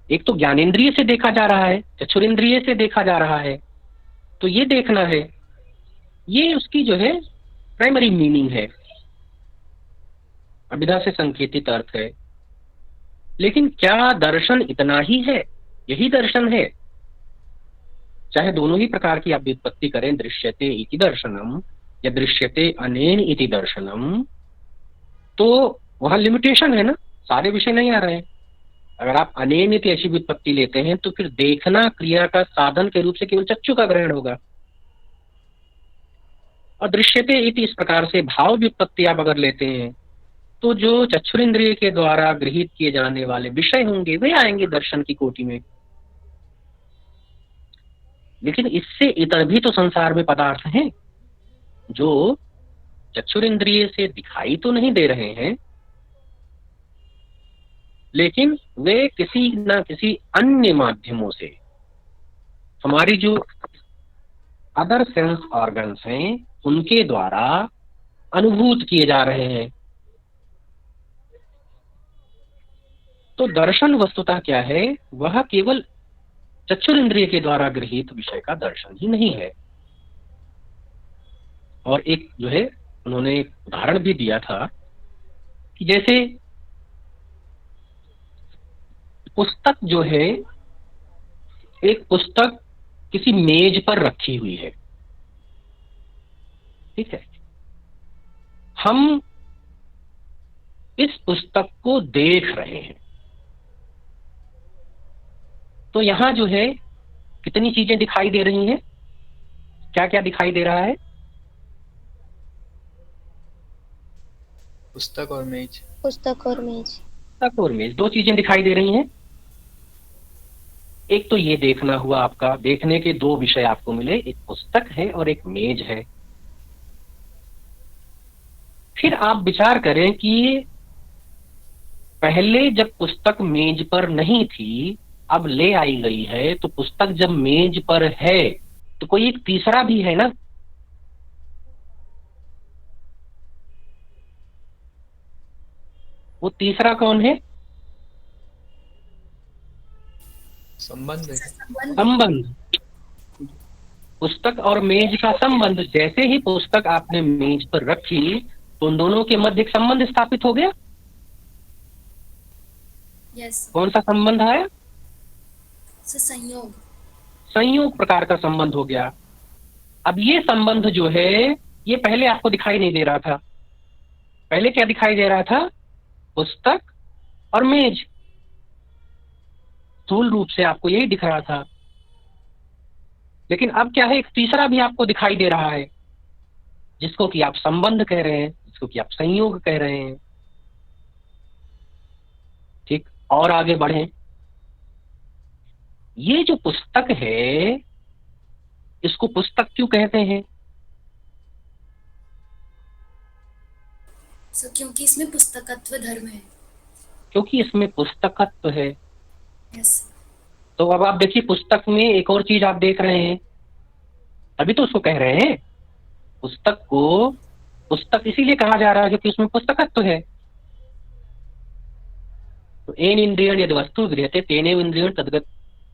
एक तो ज्ञानेंद्रिय से देखा जा रहा है, चक्षुरेंद्रिय से देखा जा रहा है, तो ये देखना है, ये उसकी जो है प्राइमरी मीनिंग है, अभिधा से संकेतित अर्थ है। लेकिन क्या दर्शन इतना ही है, यही दर्शन है? चाहे दोनों ही प्रकार की आप व्युत्पत्ति करें, दृश्यते इति दर्शनम या दृश्यते अनेन इति दर्शनम, तो वहां लिमिटेशन है ना, सारे विषय नहीं आ रहे हैं। अगर आप अनेन इति ऐसी व्युत्पत्ति लेते हैं तो फिर देखना क्रिया का साधन के रूप से केवल चक्षु का ग्रहण होगा। और दृश्यते इति इस प्रकार से भाव व्युत्पत्ति आप अगर लेते हैं तो जो चक्षुरेंद्रिय के द्वारा गृहीत किए जाने वाले विषय होंगे वे आएंगे दर्शन की कोटि में। लेकिन इससे इतर भी तो संसार में पदार्थ हैं जो चक्षुरिंद्रिय से दिखाई तो नहीं दे रहे हैं, लेकिन वे किसी न किसी अन्य माध्यमों से हमारी जो अदर सेंस ऑर्गन्स हैं उनके द्वारा अनुभूत किए जा रहे हैं। तो दर्शन वस्तुतः क्या है, वह केवल चक्षुरिंद्रिय के द्वारा गृहीत विषय का दर्शन ही नहीं है। और एक जो है उन्होंने एक उदाहरण भी दिया था कि जैसे पुस्तक जो है, एक पुस्तक किसी मेज पर रखी हुई है, ठीक है, हम इस पुस्तक को देख रहे हैं, तो यहां जो है कितनी चीजें दिखाई दे रही हैं, क्या क्या दिखाई दे रहा है? पुस्तक और मेज। पुस्तक और मेज। पुस्तक और मेज, दो चीजें दिखाई दे रही हैं। एक तो ये देखना हुआ, आपका देखने के दो विषय आपको मिले, एक पुस्तक है और एक मेज है। फिर आप विचार करें कि पहले जब पुस्तक मेज पर नहीं थी, अब ले आई गई है, तो पुस्तक जब मेज पर है तो कोई एक तीसरा भी है ना। वो तीसरा कौन है? संबंध है। संबंध। पुस्तक और मेज का संबंध। जैसे ही पुस्तक आपने मेज पर रखी तो उन दोनों के मध्य एक संबंध स्थापित हो गया। यस कौन सा संबंध आया? सर, संयोग। संयोग प्रकार का संबंध हो गया। अब ये संबंध जो है ये पहले आपको दिखाई नहीं दे रहा था। पहले क्या दिखाई दे रहा था? पुस्तक और मेज। स्थूल रूप से आपको यही दिख रहा था, लेकिन अब क्या है, एक तीसरा भी आपको दिखाई दे रहा है, जिसको कि आप संबंध कह रहे हैं, जिसको कि आप संयोग कह रहे हैं। ठीक, और आगे बढ़े। ये जो पुस्तक है, इसको पुस्तक क्यों कहते हैं? सर, क्योंकि इसमें पुस्तकत्व धर्म है। क्योंकि इसमें पुस्तकत्व है। यस। तो अब आप देखिए, पुस्तक में एक और चीज आप देख रहे हैं, अभी तो उसको कह रहे हैं। पुस्तक को पुस्तक इसीलिए कहा जा रहा है क्योंकि उसमें पुस्तकत्व है। तो एन इंद्रियण यदि वस्तु गृह्यते तेनेव इंद्रियण तद्गत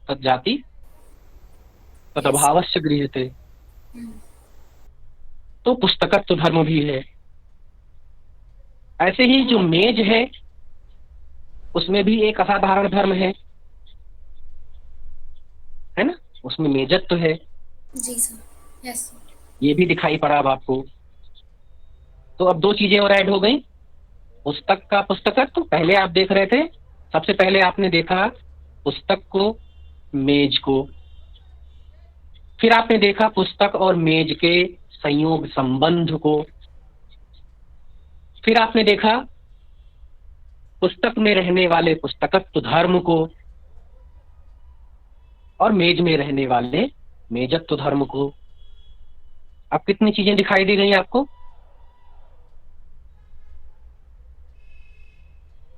तज्जाति तदभावस्य गृह्यते। तो पुस्तकत्व धर्म भी है। ऐसे ही जो मेज है उसमें भी एक असाधारण धर्म है ना, उसमें मेजत्व है। जी सर। यस। ये भी दिखाई पड़ा अब आपको। तो अब दो चीजें और ऐड हो गई। पुस्तक का पुस्तकत्व पहले आप देख रहे थे, सबसे पहले आपने देखा पुस्तक को, मेज को। फिर आपने देखा पुस्तक और मेज के संयोग संबंध को। फिर आपने देखा पुस्तक में रहने वाले पुस्तकत्व धर्म को और मेज में रहने वाले मेजत्व धर्म को। अब कितनी चीजें दिखाई दी गई आपको?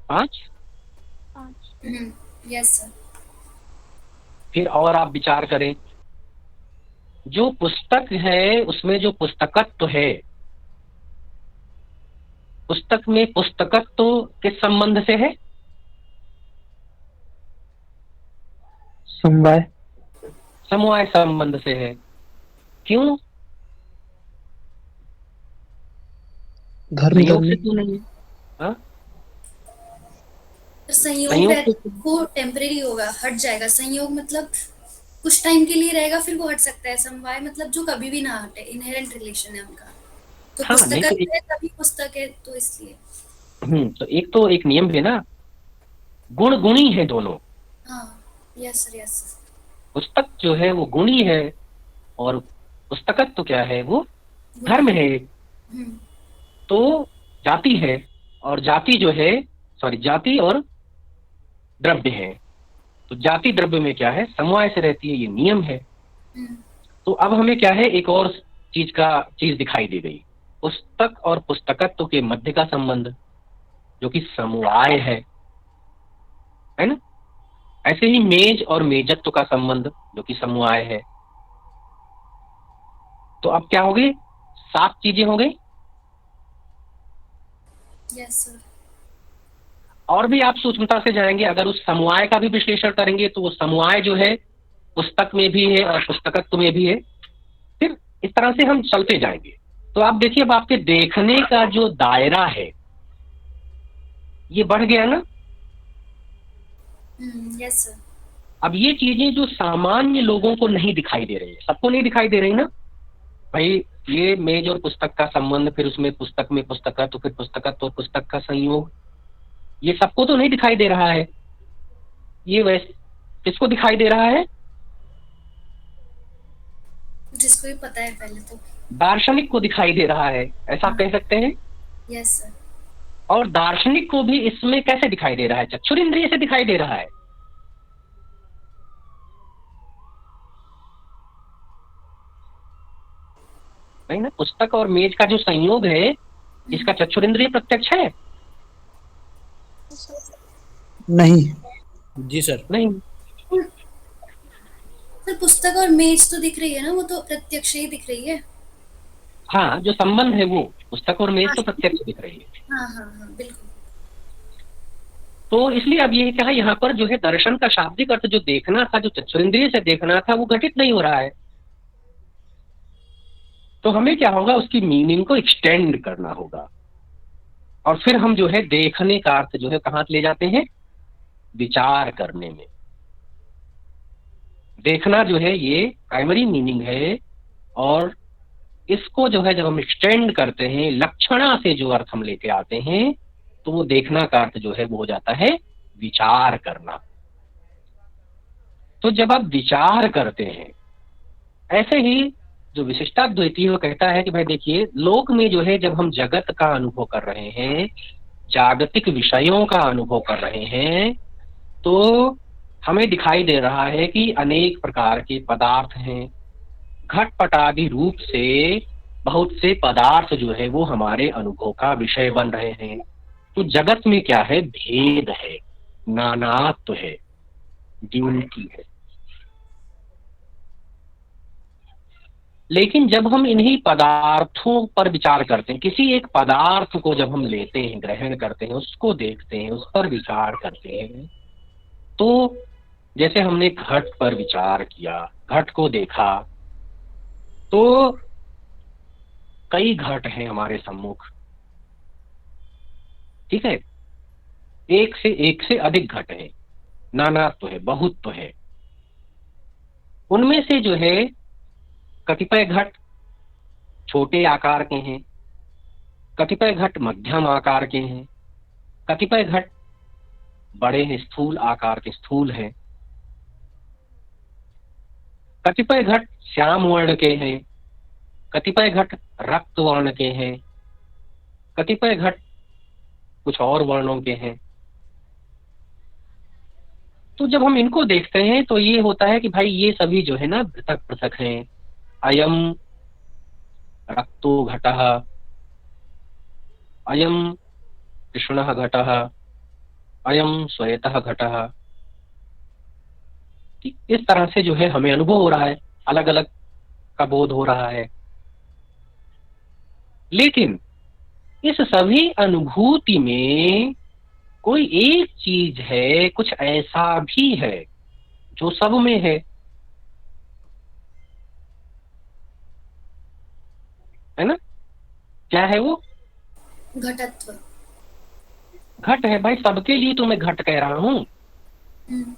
5। Yes sir. फिर और आप विचार करें, जो पुस्तक है उसमें जो पुस्तकत्व है, पुस्तक में पुस्तकत्व किस संबंध से है? समवाय। समवाय संबंध से है। क्यों? धर्म संयोग से क्यों नहीं है? हाँ? संयोग वो टेम्परेरी होगा, हट जाएगा। संयोग मतलब कुछ टाइम के लिए रहेगा, फिर वो हट सकता है। समवाय मतलब जो कभी भी ना हटे, इनहेरेंट रिलेशन है उनका। तो हाँ, पुस्तक तो है, तभी पुस्तक है, तो इसलिए। तो एक नियम है ना, गुण गुणी है दोनों। हाँ, यस सर, यस। पुस्तक जो है वो गुणी है और पुस्तकत्व तो क्या है, वो धर्म है। तो जाति है, और जाति जो है, जाति और द्रव्य है। तो जाति द्रव्य में क्या है, समवाय से रहती है, ये नियम है। हम्म, तो अब हमें क्या है, एक और चीज दिखाई दे गई, पुस्तक और पुस्तकत्व के मध्य का संबंध जो कि समवाय है ना। ऐसे ही मेज और मेजत्व का संबंध जो कि समवाय है। तो अब क्या हो गई, 7 चीजें हो गई। Yes sir. और भी आप सूक्ष्मता से जाएंगे, अगर उस समवाय का भी विश्लेषण करेंगे तो वो समवाय जो है पुस्तक में भी है और पुस्तकत्व में भी है। फिर इस तरह से हम चलते जाएंगे। तो आप देखिए, अब आपके देखने का जो दायरा है ये बढ़ गया ना। Yes sir. अब ये चीजें जो सामान्य लोगों को नहीं दिखाई दे रही है, सबको नहीं दिखाई दे रही ना भाई, ये मेज और पुस्तक का संबंध, फिर उसमें पुस्तक में पुस्तकत्व, फिर पुस्तकत्व और पुस्तक का संयोग, ये सबको तो नहीं दिखाई दे रहा है। ये वैसे किसको दिखाई दे रहा है? जिसको भी पता है पहले तो। दार्शनिक को दिखाई दे रहा है, ऐसा आप कह सकते हैं। Yes sir. और दार्शनिक को भी इसमें कैसे दिखाई दे रहा है? चक्षुरिंद्रिय से दिखाई दे रहा है नहीं ना। पुस्तक और मेज का जो संयोग है इसका चक्षुरिंद्रिय प्रत्यक्ष है? नहीं। जी सर। नहीं। सर पुस्तक और मेज तो दिख रही है ना, वो तो प्रत्यक्ष ही दिख रही है। हाँ, जो संबंध है वो पुस्तक और मेज तो प्रत्यक्ष दिख रही है। हाँ हाँ हाँ बिल्कुल। तो इसलिए अब ये क्या है, यहाँ पर जो है दर्शन का शाब्दिक अर्थ जो देखना था, जो चक्षुरिंद्रिय से देखना था, वो घटित नहीं हो रहा है। तो हमें क्या होगा, उसकी मीनिंग को एक्सटेंड करना होगा। और फिर हम जो है देखने का अर्थ जो है कहाँ ले जाते हैं, विचार करने में। देखना जो है ये प्राइमरी मीनिंग है, और इसको जो है जब हम एक्सटेंड करते हैं, लक्षणा से जो अर्थ हम लेके आते हैं, तो वो देखना का अर्थ जो है वो हो जाता है विचार करना। तो जब आप विचार करते हैं, ऐसे ही जो विशिष्टाद्वैती वो कहता है कि भाई देखिए, लोक में जो है जब हम जगत का अनुभव कर रहे हैं, जागतिक विषयों का अनुभव कर रहे हैं, तो हमें दिखाई दे रहा है कि अनेक प्रकार के पदार्थ हैं। घटपटादि रूप से बहुत से पदार्थ जो है वो हमारे अनुभव का विषय बन रहे हैं। तो जगत में क्या है, भेद है, नानात्व है, ड्यूलिटी है। लेकिन जब हम इन्हीं पदार्थों पर विचार करते हैं, किसी एक पदार्थ को जब हम लेते हैं, ग्रहण करते हैं, उसको देखते हैं, उस पर विचार करते हैं, तो जैसे हमने घट पर विचार किया, घट को देखा, तो कई घट हैं हमारे सम्मुख, ठीक है, एक से अधिक घट है, नानात्व है, बहुत्व है। उनमें से जो है कतिपय घट छोटे आकार के हैं, कतिपय घट मध्यम आकार के हैं, कतिपय घट बड़े हैं, स्थूल आकार के स्थूल हैं, कतिपय घट श्याम वर्ण के हैं, कतिपय घट रक्त वर्ण के हैं, कतिपय घट कुछ और वर्णों के हैं। तो जब हम इनको देखते हैं तो ये होता है कि भाई ये सभी जो है ना पृथक पृथक हैं। अयम रक्तो घटः, अयम कृष्णः घटः, अयम श्वेतः घटः। इस तरह से जो है हमें अनुभव हो रहा है, अलग अलग का बोध हो रहा है। लेकिन इस सभी अनुभूति में कोई एक चीज है, कुछ ऐसा भी है जो सब में है ना। क्या है वो? घटत्व। घट है भाई, सबके लिए तो मैं घट कह रहा हूं। हम्म,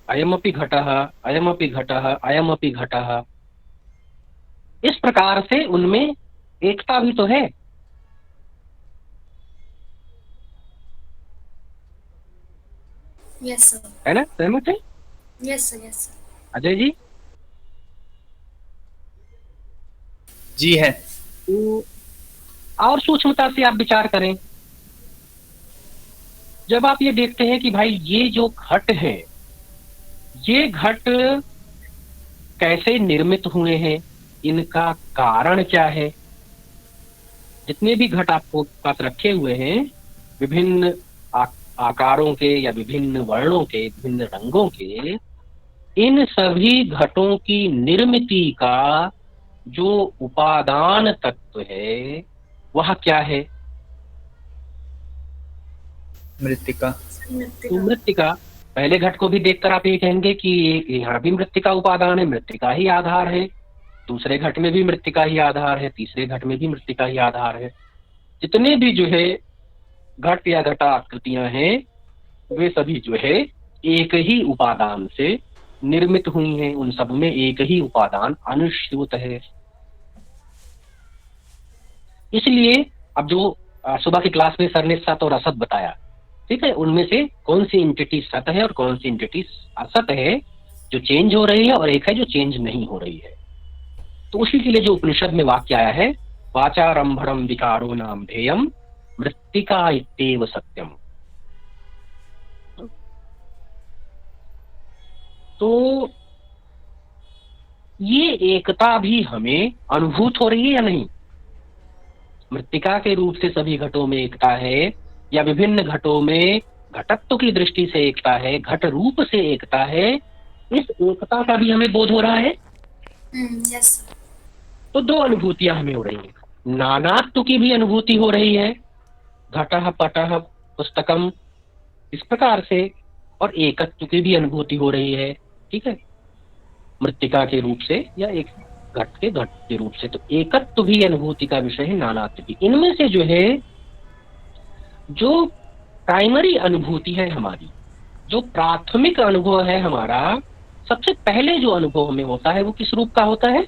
अयमपि घटः, अयमपि घटः, अयमपि घटः। इस प्रकार से उनमें एकता भी तो है यस सर। है ना। सहमत है yes sir. Yes sir. Ajay ji? जी है। तो और सूक्ष्मता से आप विचार करें, जब आप ये देखते हैं कि भाई ये जो घट है, ये घट कैसे निर्मित हुए हैं, इनका कारण क्या है। जितने भी घट आपको पास रखे हुए हैं विभिन्न आकारों के या विभिन्न वर्णों के, विभिन्न रंगों के, इन सभी घटों की निर्मिति का जो उपादान तत्व है वह क्या है? मृत्तिका। तो मृत्तिका। पहले घट को भी देखकर आप ये कहेंगे कि यहाँ भी मृत्तिका उपादान है, मृत्तिका ही आधार है। दूसरे घट में भी मृत्तिका ही आधार है, तीसरे घट में भी मृत्तिका ही आधार है। जितने भी जो है घट या घटा आकृतियां हैं वे सभी जो है एक ही उपादान से निर्मित हुई हैं। उन सब में एक ही उपादान अनुस्यूत है। इसलिए अब जो सुबह की क्लास में सर ने सत और असत बताया, ठीक है, उनमें से कौन सी एंटिटी सत है और कौन सी एंटिटी असत है जो चेंज हो रही है, और एक है जो चेंज नहीं हो रही है। तो उसी के लिए जो उपनिषद में वाक्य आया है, वाचारंभरम विकारो नाम ध्येयम मृत्तिका इत्येव सत्यम। तो ये एकता भी हमें अनुभूत हो रही है या नहीं? मृत्तिका के रूप से सभी घटों में एकता है, या विभिन्न घटों में घटत्व की दृष्टि से एकता है, घट रूप से एकता है, इस एकता का भी हमें बोध हो रहा है। यस। तो दो अनुभूतियां हमें हो रही हैं, नानात्व की भी अनुभूति हो रही है, घटः पटः पुस्तकम इस प्रकार से, और एकत्व की भी अनुभूति हो रही है, ठीक है, मृत्तिका के रूप से या एक घट के रूप से। तो एकत्व भी अनुभूति का विषय है, नानात्व भी। इनमें से जो है जो प्राइमरी अनुभूति है हमारी, जो प्राथमिक अनुभव है हमारा, सबसे पहले जो अनुभव हमें होता है वो किस रूप का होता है?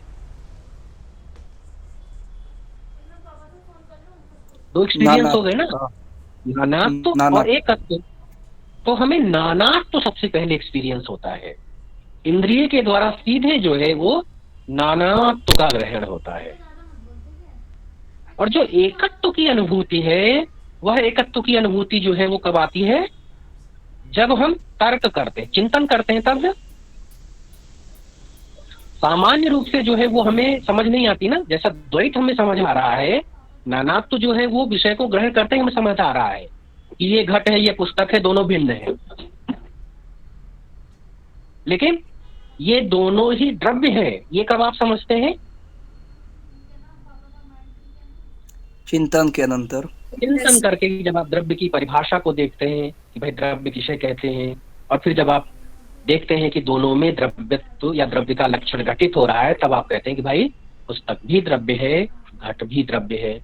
दो एक्सपीरियंस हो गए ना, नानात्व और एकत्व। तो हमें नानात्व सबसे पहले एक्सपीरियंस होता है। इंद्रिय के द्वारा सीधे जो है वो नानात्व का ग्रहण होता है। और जो एकत्व की अनुभूति है, वह एकत्व की अनुभूति जो है वो कब आती है? जब हम तर्क करते हैं, चिंतन करते हैं, तब। सामान्य रूप से जो है वो हमें समझ नहीं आती ना। जैसा द्वैत हमें समझ आ रहा है, नानात्व जो है वो विषय को ग्रहण करते ही हमें समझ आ रहा है कि ये घट है, ये पुस्तक है, दोनों भिन्न है। लेकिन ये दोनों ही द्रव्य है, ये कब आप समझते हैं? चिंतन के अनंतर, चिंतन करके जब आप द्रव्य की परिभाषा को देखते हैं कि भाई द्रव्य किसे कहते हैं, और फिर जब आप देखते हैं कि दोनों में द्रव्यत्व या द्रव्य का लक्षण घटित हो रहा है, तब आप कहते हैं कि भाई पुस्तक भी द्रव्य है, घट भी द्रव्य है।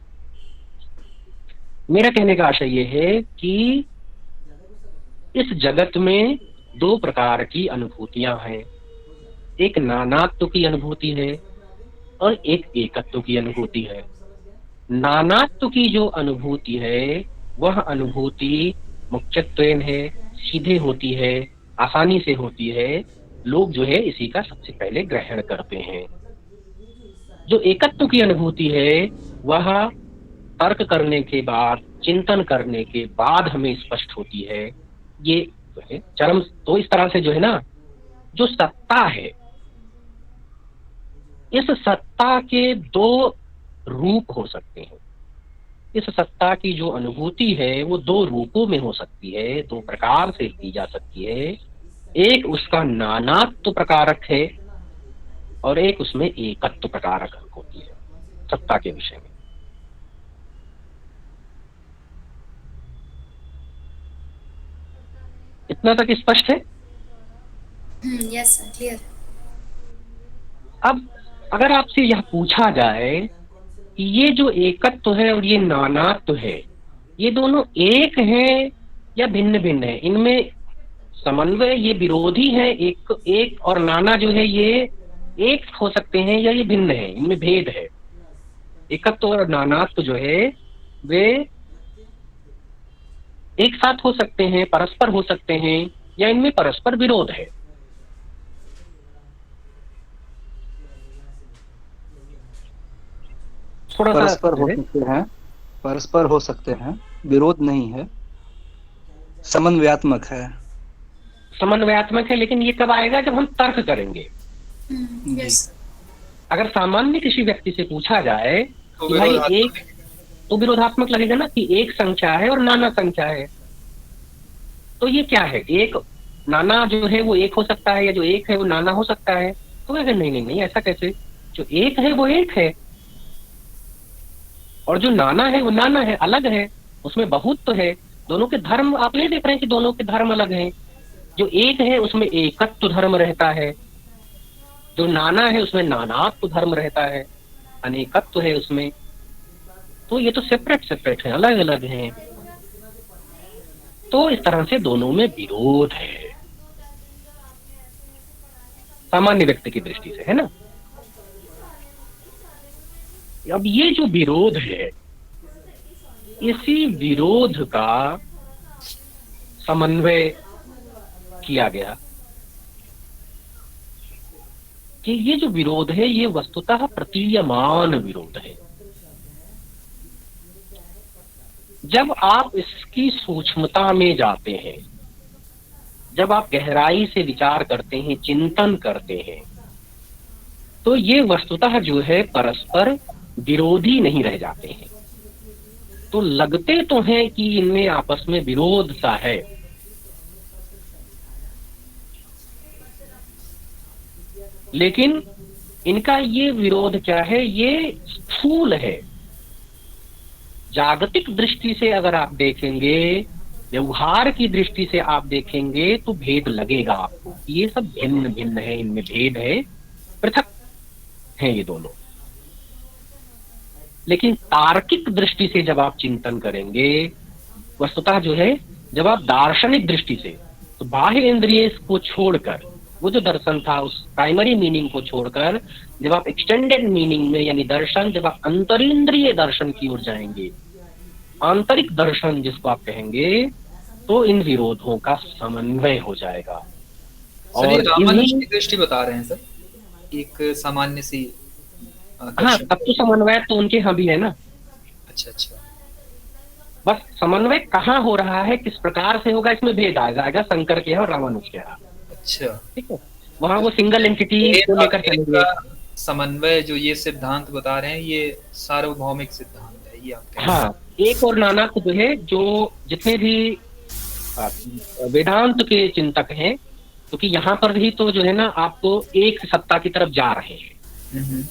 मेरा कहने का आशय ये है कि इस जगत में दो प्रकार की अनुभूतियां हैं, एक नानात्व की अनुभूति है और एक एकत्व की अनुभूति है। नानात्व की जो अनुभूति है वह अनुभूति मुख्यत्वेन है, सीधे होती है, आसानी से होती है, लोग जो है इसी का सबसे पहले ग्रहण करते हैं। जो एकत्व की अनुभूति है वह तर्क करने के बाद, चिंतन करने के बाद हमें स्पष्ट होती है। ये जो है चरम। तो इस तरह से जो है ना, जो सत्ता है, इस सत्ता के दो रूप हो सकते हैं। इस सत्ता की जो अनुभूति है वो दो रूपों में हो सकती है, दो प्रकार से की जा सकती है। एक उसका नानात्व प्रकारक है और एक उसमें एकत्व प्रकारक होती है सत्ता के विषय में। इतना तक स्पष्ट है? Yes sir, clear. अब अगर आपसे यह पूछा जाए कि ये जो एकत्व है और ये नानात्व है, ये दोनों एक है या भिन्न भिन्न है, इनमें समन्वय, ये विरोधी है, एक और नाना जो है ये एक हो सकते हैं या ये भिन्न है, इनमें भेद है। एकत्व और नानात्व जो है वे एक साथ हो सकते हैं, परस्पर हो सकते हैं, या इनमें परस्पर विरोध है। थोड़ा परस्पर हो सकते हैं, परस्पर हो सकते हैं, विरोध नहीं है, समन्वयात्मक है। समन्वयात्मक है, लेकिन ये कब आएगा? जब हम तर्क करेंगे। यस। अगर सामान्य किसी व्यक्ति से पूछा जाए तो कि भाई विरोधात्मक एक, तो विरोधात्मक लगेगा ना कि एक संख्या है और नाना संख्या है, तो ये क्या है, एक नाना जो है वो एक हो सकता है, या जो एक है वो नाना हो सकता है? तो अगर नहीं नहीं नहीं, ऐसा कैसे, जो एक है वो एक है, और जो नाना है वो नाना है, अलग है, उसमें बहुत तो है। दोनों के धर्म आप नहीं देख रहे हैं कि दोनों के धर्म अलग हैं? जो एक है उसमें एकत्व धर्म रहता है, जो नाना है उसमें नानात्व धर्म रहता है, अनेकत्व है उसमें। तो ये तो सेपरेट सेपरेट है, अलग अलग हैं। तो इस तरह से दोनों में विरोध है सामान्य व्यक्ति की दृष्टि से, है ना। अब ये जो विरोध है, इसी विरोध का समन्वय किया गया कि ये जो विरोध है ये वस्तुतः प्रतीयमान विरोध है। जब आप इसकी सूक्ष्मता में जाते हैं, जब आप गहराई से विचार करते हैं, चिंतन करते हैं, तो ये वस्तुतः जो है परस्पर विरोधी नहीं रह जाते हैं। तो लगते तो हैं कि इनमें आपस में विरोध सा है, लेकिन इनका ये विरोध क्या है, ये स्थूल है। जागतिक दृष्टि से अगर आप देखेंगे, व्यवहार की दृष्टि से आप देखेंगे, तो भेद लगेगा आपको, ये सब भिन्न भिन्न है, इनमें भेद है, पृथक हैं ये दोनों। लेकिन तार्किक दृष्टि से जब आप चिंतन करेंगे, वस्तुतः जो है, जब आप दार्शनिक दृष्टि से, तो बाह्य इंद्रिय को छोड़कर, वो जो दर्शन था उस प्राइमरी मीनिंग को छोड़कर, जब आप एक्सटेंडेड मीनिंग में यानी दर्शन, जब आप अंतरिंद्रिय दर्शन की ओर जाएंगे, आंतरिक दर्शन जिसको आप कहेंगे, तो इन विरोधों का समन्वय हो जाएगा। सर ये और रामानुज की दृष्टि बता रहे हैं सर, एक सामान्य सी हाँ, तब तो समन्वय तो उनके यहाँ भी है ना। अच्छा अच्छा, बस समन्वय कहाँ हो रहा है, किस प्रकार से होगा, इसमें भेद आ जाएगा शंकर के यहाँ और रामानुज के यहाँ। अच्छा ठीक है, वहाँ वो सिंगल एंटिटी को लेकर चलेंगे। समन्वय जो ये सिद्धांत बता रहे हैं, ये सार्वभौमिक सिद्धांत है, ये आप कह रहे हैं। हाँ, एक और नाना जो है, जो जितने भी वेदांत के चिंतक हैं, क्योंकि यहाँ पर भी तो जो है ना, आपको एक सत्ता की तरफ जा रहे हैं,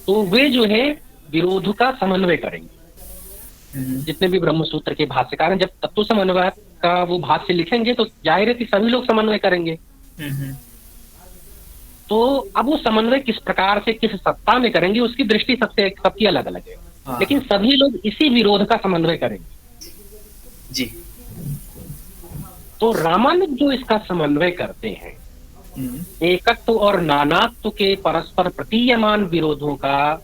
तो वे जो है विरोध का समन्वय करेंगे। जितने भी ब्रह्म सूत्र के भाष्यकार हैं, जब तत्व समन्वय का वो भाष्य लिखेंगे, तो जाहिर है कि सभी लोग समन्वय करेंगे। तो अब वो समन्वय किस प्रकार से, किस सत्ता में करेंगे, उसकी दृष्टि सबकी अलग अलग है। हाँ। लेकिन सभी लोग इसी विरोध का समन्वय करेंगे जी। तो रामानुज जो इसका समन्वय करते हैं, एकत्व और नानात्व के परस्पर प्रतीयमान विरोधों का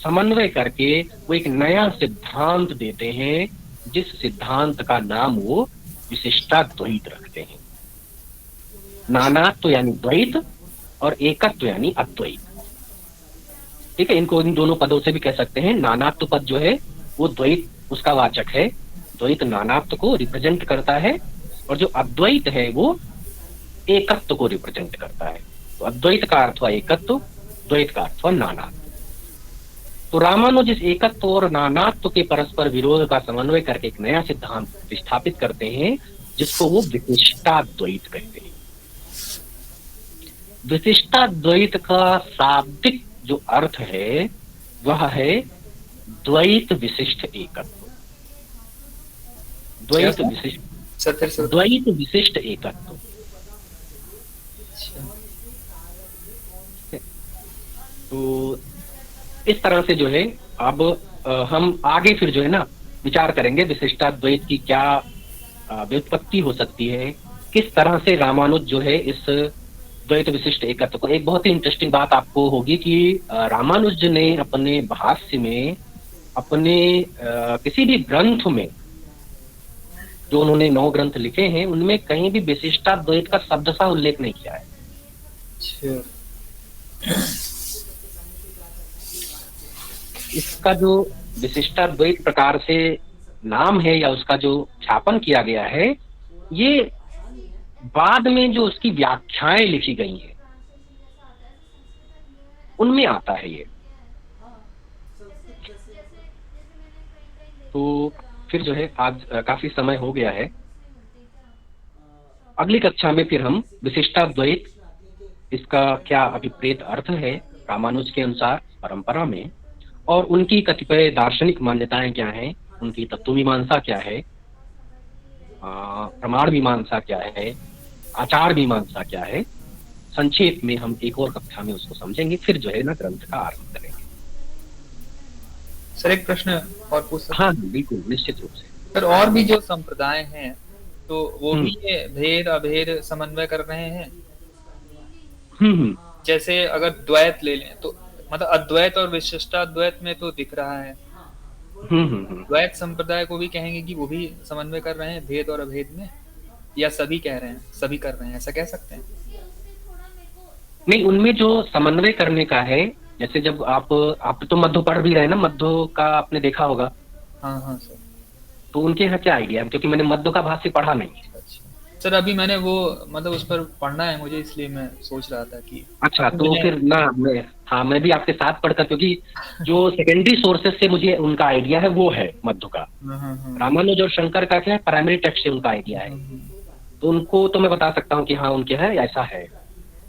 समन्वय करके वो एक नया सिद्धांत देते हैं, जिस सिद्धांत का नाम वो विशिष्टाद्वैत रखते हैं। नानात्व यानी द्वैत और एकत्व यानी अद्वैत। ठीक है, इनको इन दोनों पदों से भी कह सकते हैं। नानात्व पद जो है वो द्वैत उसका वाचक है, द्वैत नानात्व को रिप्रेजेंट करता है, और जो अद्वैत है वो एकत्व को रिप्रेजेंट करता है। तो अद्वैत का अर्थ हुआ एकत्व, द्वैत का अर्थ हुआ नानात्व। तो रामानुज इस एकत्व और नानात्व के परस्पर विरोध का समन्वय करके एक नया सिद्धांत स्थापित करते हैं, जिसको वो विशिष्टाद्वैत कहते हैं। विशिष्टाद्वैत का शाब्दिक जो अर्थ है वह है द्वैत विशिष्ट एकत्व। द्वैत विशिष्ट, द्वैत विशिष्ट एकत्व। तो इस तरह से जो है, अब हम आगे फिर जो है ना विचार करेंगे विशिष्टाद्वैत की क्या व्युत्पत्ति हो सकती है, किस तरह से रामानुज जो है इस द्वैत विशिष्ट एकत्व को। एक बहुत ही इंटरेस्टिंग बात आपको होगी कि रामानुज ने अपने भाष्य में, अपने किसी भी ग्रंथ में, जो उन्होंने 9 ग्रंथ लिखे हैं, उनमें कहीं भी विशिष्टाद्वैत का शब्द सा उल्लेख नहीं किया है। इसका जो विशिष्टाद्वैत प्रकार से नाम है या उसका जो छापन किया गया है, ये बाद में जो उसकी व्याख्याएं लिखी गई हैं, उनमें आता है ये। तो फिर जो है आज काफी समय हो गया है, अगली कक्षा में फिर हम विशिष्टाद्वैत, इसका क्या अभिप्रेत अर्थ है रामानुज के अनुसार परंपरा में, और उनकी कतिपय दार्शनिक मान्यताएं क्या हैं, उनकी तत्व मीमांसा क्या है, प्रमाण मीमांसा क्या है, आचार मीमांसा क्या है, संक्षेप में हम एक और कक्षा में उसको समझेंगे, फिर जो है ना ग्रंथ का आरंभ करेंगे। सर एक प्रश्न और पूछ सकते? हाँ बिल्कुल, निश्चित रूप से। सर और भी जो संप्रदाय हैं तो वो भी ये भेद अभेद समन्वय कर रहे हैं? जैसे अगर द्वैत ले लें तो मतलब अद्वैत और विशिष्टाद्वैत में तो दिख रहा है, द्वैत संप्रदाय को भी कहेंगे कि वो भी समन्वय कर रहे हैं भेद और अभेद में, या सभी कह रहे हैं, सभी कर रहे हैं, ऐसा कह सकते हैं? नहीं, उनमें जो समन्वय करने का है, जैसे जब आप तो मध्य पढ़ भी रहे हैं ना, मध्य का आपने देखा होगा। हाँ हाँ सर। तो उनके यहाँ क्या आइडिया है, क्योंकि मैंने मध्य का भाष्य पढ़ा नहीं है। अच्छा सर, अभी मैंने वो मतलब उस पर पढ़ना है मुझे, इसलिए मैं सोच रहा था कि अच्छा तो फिर ना मैं भी आपके साथ पढ़कर, क्योंकि जो सेकेंडरी सोर्सेस से मुझे उनका आइडिया है वो है मध्य का। रामानुज और शंकर का क्या है, प्राइमरी टेक्स्ट से उनका आइडिया है। तो उनको तो मैं बता सकता हूँ कि हाँ उनके है, ऐसा है।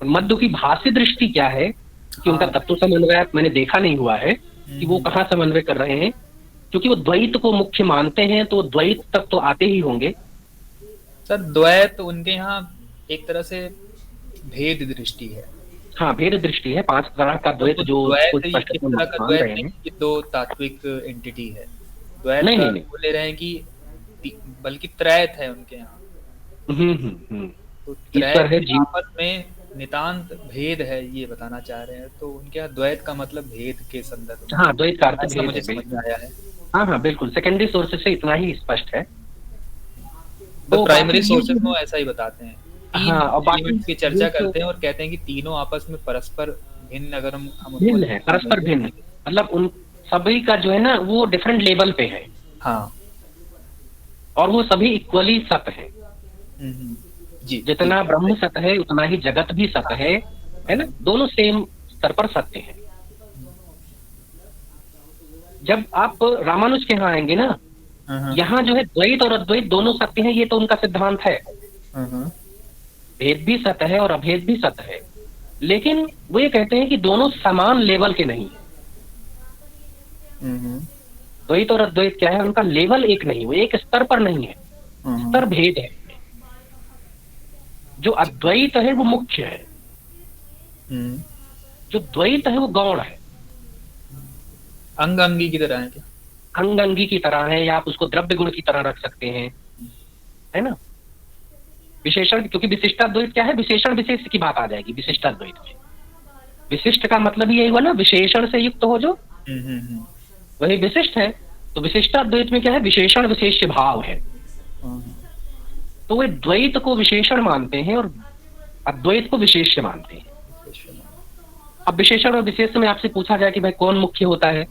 मध्य की भाष्य दृष्टि क्या है कि उनका तत्व समन्वय मैंने देखा नहीं हुआ है कि वो कहाँ समन्वय कर रहे हैं, क्योंकि वो द्वैत को मुख्य मानते हैं, तो द्वैत तक तो आते ही होंगे। सर द्वैत उनके यहाँ एक तरह से भेद दृष्टि है। हाँ भेद दृष्टि है, 5 तरह का द्वैत जो द्वैत दो तात्विक एंटिटी है, द्वैत नहीं बोले रहे हैं कि बल्कि त्रैत है उनके यहाँ। तो त्रैत आपस में नितांत भेद है ये बताना चाह रहे हैं, तो उनके यहाँ द्वैत का मतलब भेद के संदर्भ में। हाँ द्वैत का अर्थ मुझे समझ में आया है। हाँ बिल्कुल, सेकेंडरी सोर्सेस से इतना ही स्पष्ट है। तो प्राइमरी सोर्सेस में ऐसा ही बताते हैं, हाँ, और बाकी की चर्चा करते हैं और कहते हैं कि तीनों आपस में परस्पर भिन्न, अगर हम भिन्न है, परस्पर भिन्न, मतलब उन सभी का जो है ना वो डिफरेंट लेवल पे है। हाँ, और वो सभी इक्वली सत्य है। जी, जितना ब्रह्म सत्य है उतना ही जगत भी सत्य है ना, दोनों सेम स्तर पर सत्य है। जब आप रामानुज के यहाँ आएंगे ना, यहाँ जो है द्वैत और अद्वैत दोनों सत्य हैं, ये तो उनका सिद्धांत है। भेद भी सत्य है और अभेद भी सत्य है, लेकिन वो ये कहते हैं कि दोनों समान लेवल के नहीं है। द्वैत और अद्वैत क्या है, उनका लेवल एक नहीं, वो एक स्तर पर नहीं है, स्तर भेद है। जो अद्वैत है वो मुख्य है, जो द्वैत है वो गौण है, अंग अंगी की तरह है क्या? अंग अंगी की तरह है, या आप उसको द्रव्य गुण की तरह रख सकते हैं, है ना। विशेषण, क्योंकि विशिष्टाद्वैत क्या है, विशेषण विशेष की बात आ जाएगी विशिष्टाद्वैत में। विशिष्ट का मतलब यही हुआ ना, विशेषण से युक्त हो जो, वही विशिष्ट है। तो विशिष्टाद्वैत में क्या है, विशेषण विशेष भाव है। तो वे द्वैत को विशेषण मानते हैं और अद्वैत को विशेष्य मानते हैं। अब विशेषण और विशेष में आपसे पूछा जाए कि भाई कौन मुख्य होता है,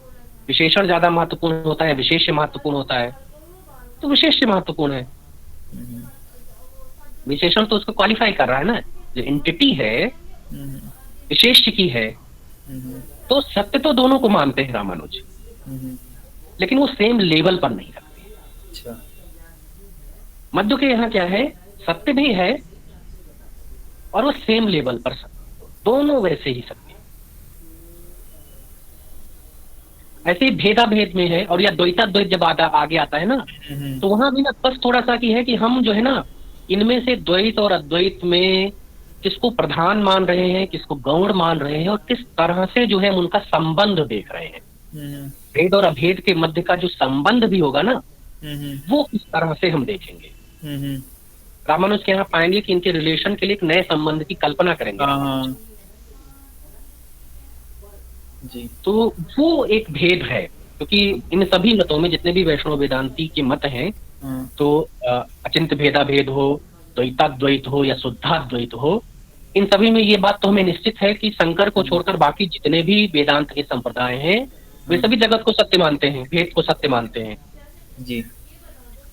विशेषण ज्यादा महत्वपूर्ण होता है, विशेष्य महत्वपूर्ण होता है, तो विशेष्य महत्वपूर्ण है। विशेषण तो उसको क्वालिफाई कर रहा है ना, जो एंटिटी है विशेष्य की है। तो सत्य तो दोनों को मानते हैं रामानुज, लेकिन वो सेम लेवल पर नहीं रखते। अच्छा। मध्य के यहाँ क्या है, सत्य भी है और वो सेम लेवल पर सत्य, दोनों वैसे ही सत्य। ऐसे ही भेदाभेद में है, और या द्वैताद्वैत जब आगे आता है ना, तो वहां भी ना बस थोड़ा सा की है कि हम जो है ना इनमें से द्वैत और अद्वैत में किसको प्रधान मान रहे हैं, किसको गौण मान रहे हैं, और किस तरह से जो है हम उनका संबंध देख रहे हैं। भेद और अभेद के मध्य का जो संबंध भी होगा ना, वो किस तरह से हम देखेंगे। रामानुज के यहाँ पाएंगे कि इनके रिलेशन के लिए एक नए संबंध की कल्पना करेंगे। जी। तो वो एक भेद है, क्योंकि इन सभी मतों में जितने भी वैष्णव वेदांती के मत हैं, तो अचिंत्य भेदाभेद हो, द्वैताद्वैत हो या शुद्धाद्वैत हो, इन सभी में ये बात तो हमें निश्चित है कि शंकर को छोड़कर बाकी जितने भी वेदांत के संप्रदाय हैं वे सभी जगत को सत्य मानते हैं, भेद को सत्य मानते हैं जी,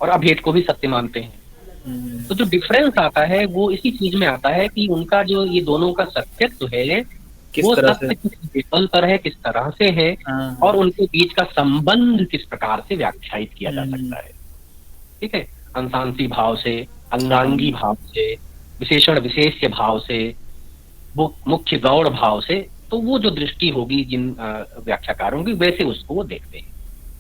और अभेद को भी सत्य मानते हैं। तो जो डिफरेंस आता है वो इसी चीज में आता है कि उनका जो ये दोनों का सत्यत्व है किस वो तरह सत्य से, किस लेवल पर है, किस तरह से है, हाँ, और उनके बीच का संबंध किस प्रकार से व्याख्यायित किया जा सकता है। ठीक है, अंशांशी भाव से, अंगांगी भाव से, विशेषण विशेष्य भाव से, वो मुख्य गौड़ भाव से, तो वो जो दृष्टि होगी जिन व्याख्याकारों की, वैसे उसको वो देखते हैं।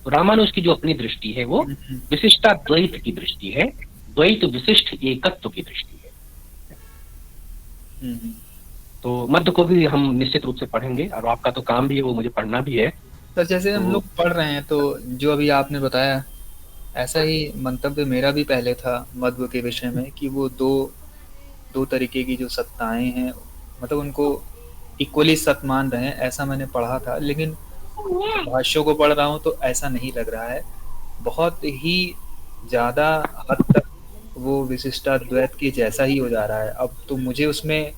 तो रामानुज की जो अपनी दृष्टि है वो विशिष्टाद्वैत की दृष्टि है, द्वैत विशिष्ट एकत्व की दृष्टि है। तो मध्य को भी हम निश्चित रूप से पढ़ेंगे, और आपका तो काम भी है, वो मुझे पढ़ना भी है। तो जैसे हम लोग पढ़ रहे हैं, तो जो अभी आपने बताया, ऐसा ही मंतव्य मेरा भी पहले था मध्व के विषय में, कि वो दो तरीके की जो सत्ताएं हैं, मतलब उनको इक्वली सत मान रहे हैं, ऐसा मैंने पढ़ा था। लेकिन भाष्यों को पढ़ रहा हूँ तो ऐसा नहीं लग रहा है, बहुत ही ज्यादा हद तक वो विशिष्टाद्वैत के जैसा ही हो जा रहा है। अब तो मुझे उसमें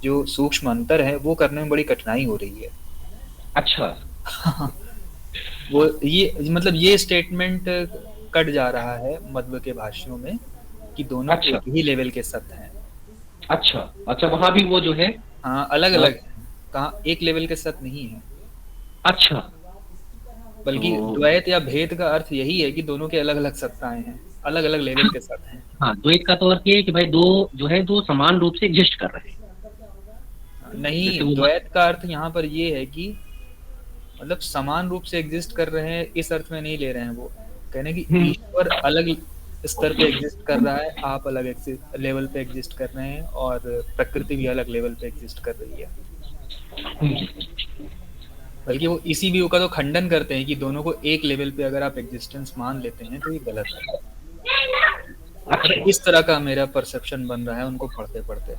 जो सूक्ष्म अंतर है वो करने में बड़ी कठिनाई हो रही है। अच्छा। वो ये मतलब ये स्टेटमेंट कट जा रहा है मध्व के भाष्यों में कि दोनों एक ही लेवल के सत्य हैं। अच्छा, वहां भी वो जो है हाँ, अलग अलग है, कहाँ एक लेवल के सत्य नहीं है। अच्छा, बल्कि द्वैत या भेद का अर्थ यही है कि दोनों के अलग अलग सत्ताएं हैं, अलग अलग लेवल के सत्य हैं। हाँ, द्वैत का तो अर्थ ये है कि भाई दो जो है दो समान रूप से एग्जिस्ट कर रहे हैं। नहीं, द्वैत का अर्थ यहाँ पर ये है कि मतलब समान रूप से एग्जिस्ट कर रहे हैं, इस अर्थ में नहीं ले रहे हैं। वो कहने की ईश्वर अलग स्तर पे एग्जिस्ट कर रहा है, आप अलग लेवल पे एग्जिस्ट कर रहे हैं, और प्रकृति भी अलग लेवल पे एग्जिस्ट कर रही है। बल्कि वो इसी व्यू का तो खंडन करते हैं कि दोनों को एक लेवल पे अगर आप एग्जिस्टेंस मान लेते हैं तो ये गलत है। अच्छा, इस तरह का मेरा परसेप्शन बन रहा है उनको पढ़ते पढ़ते।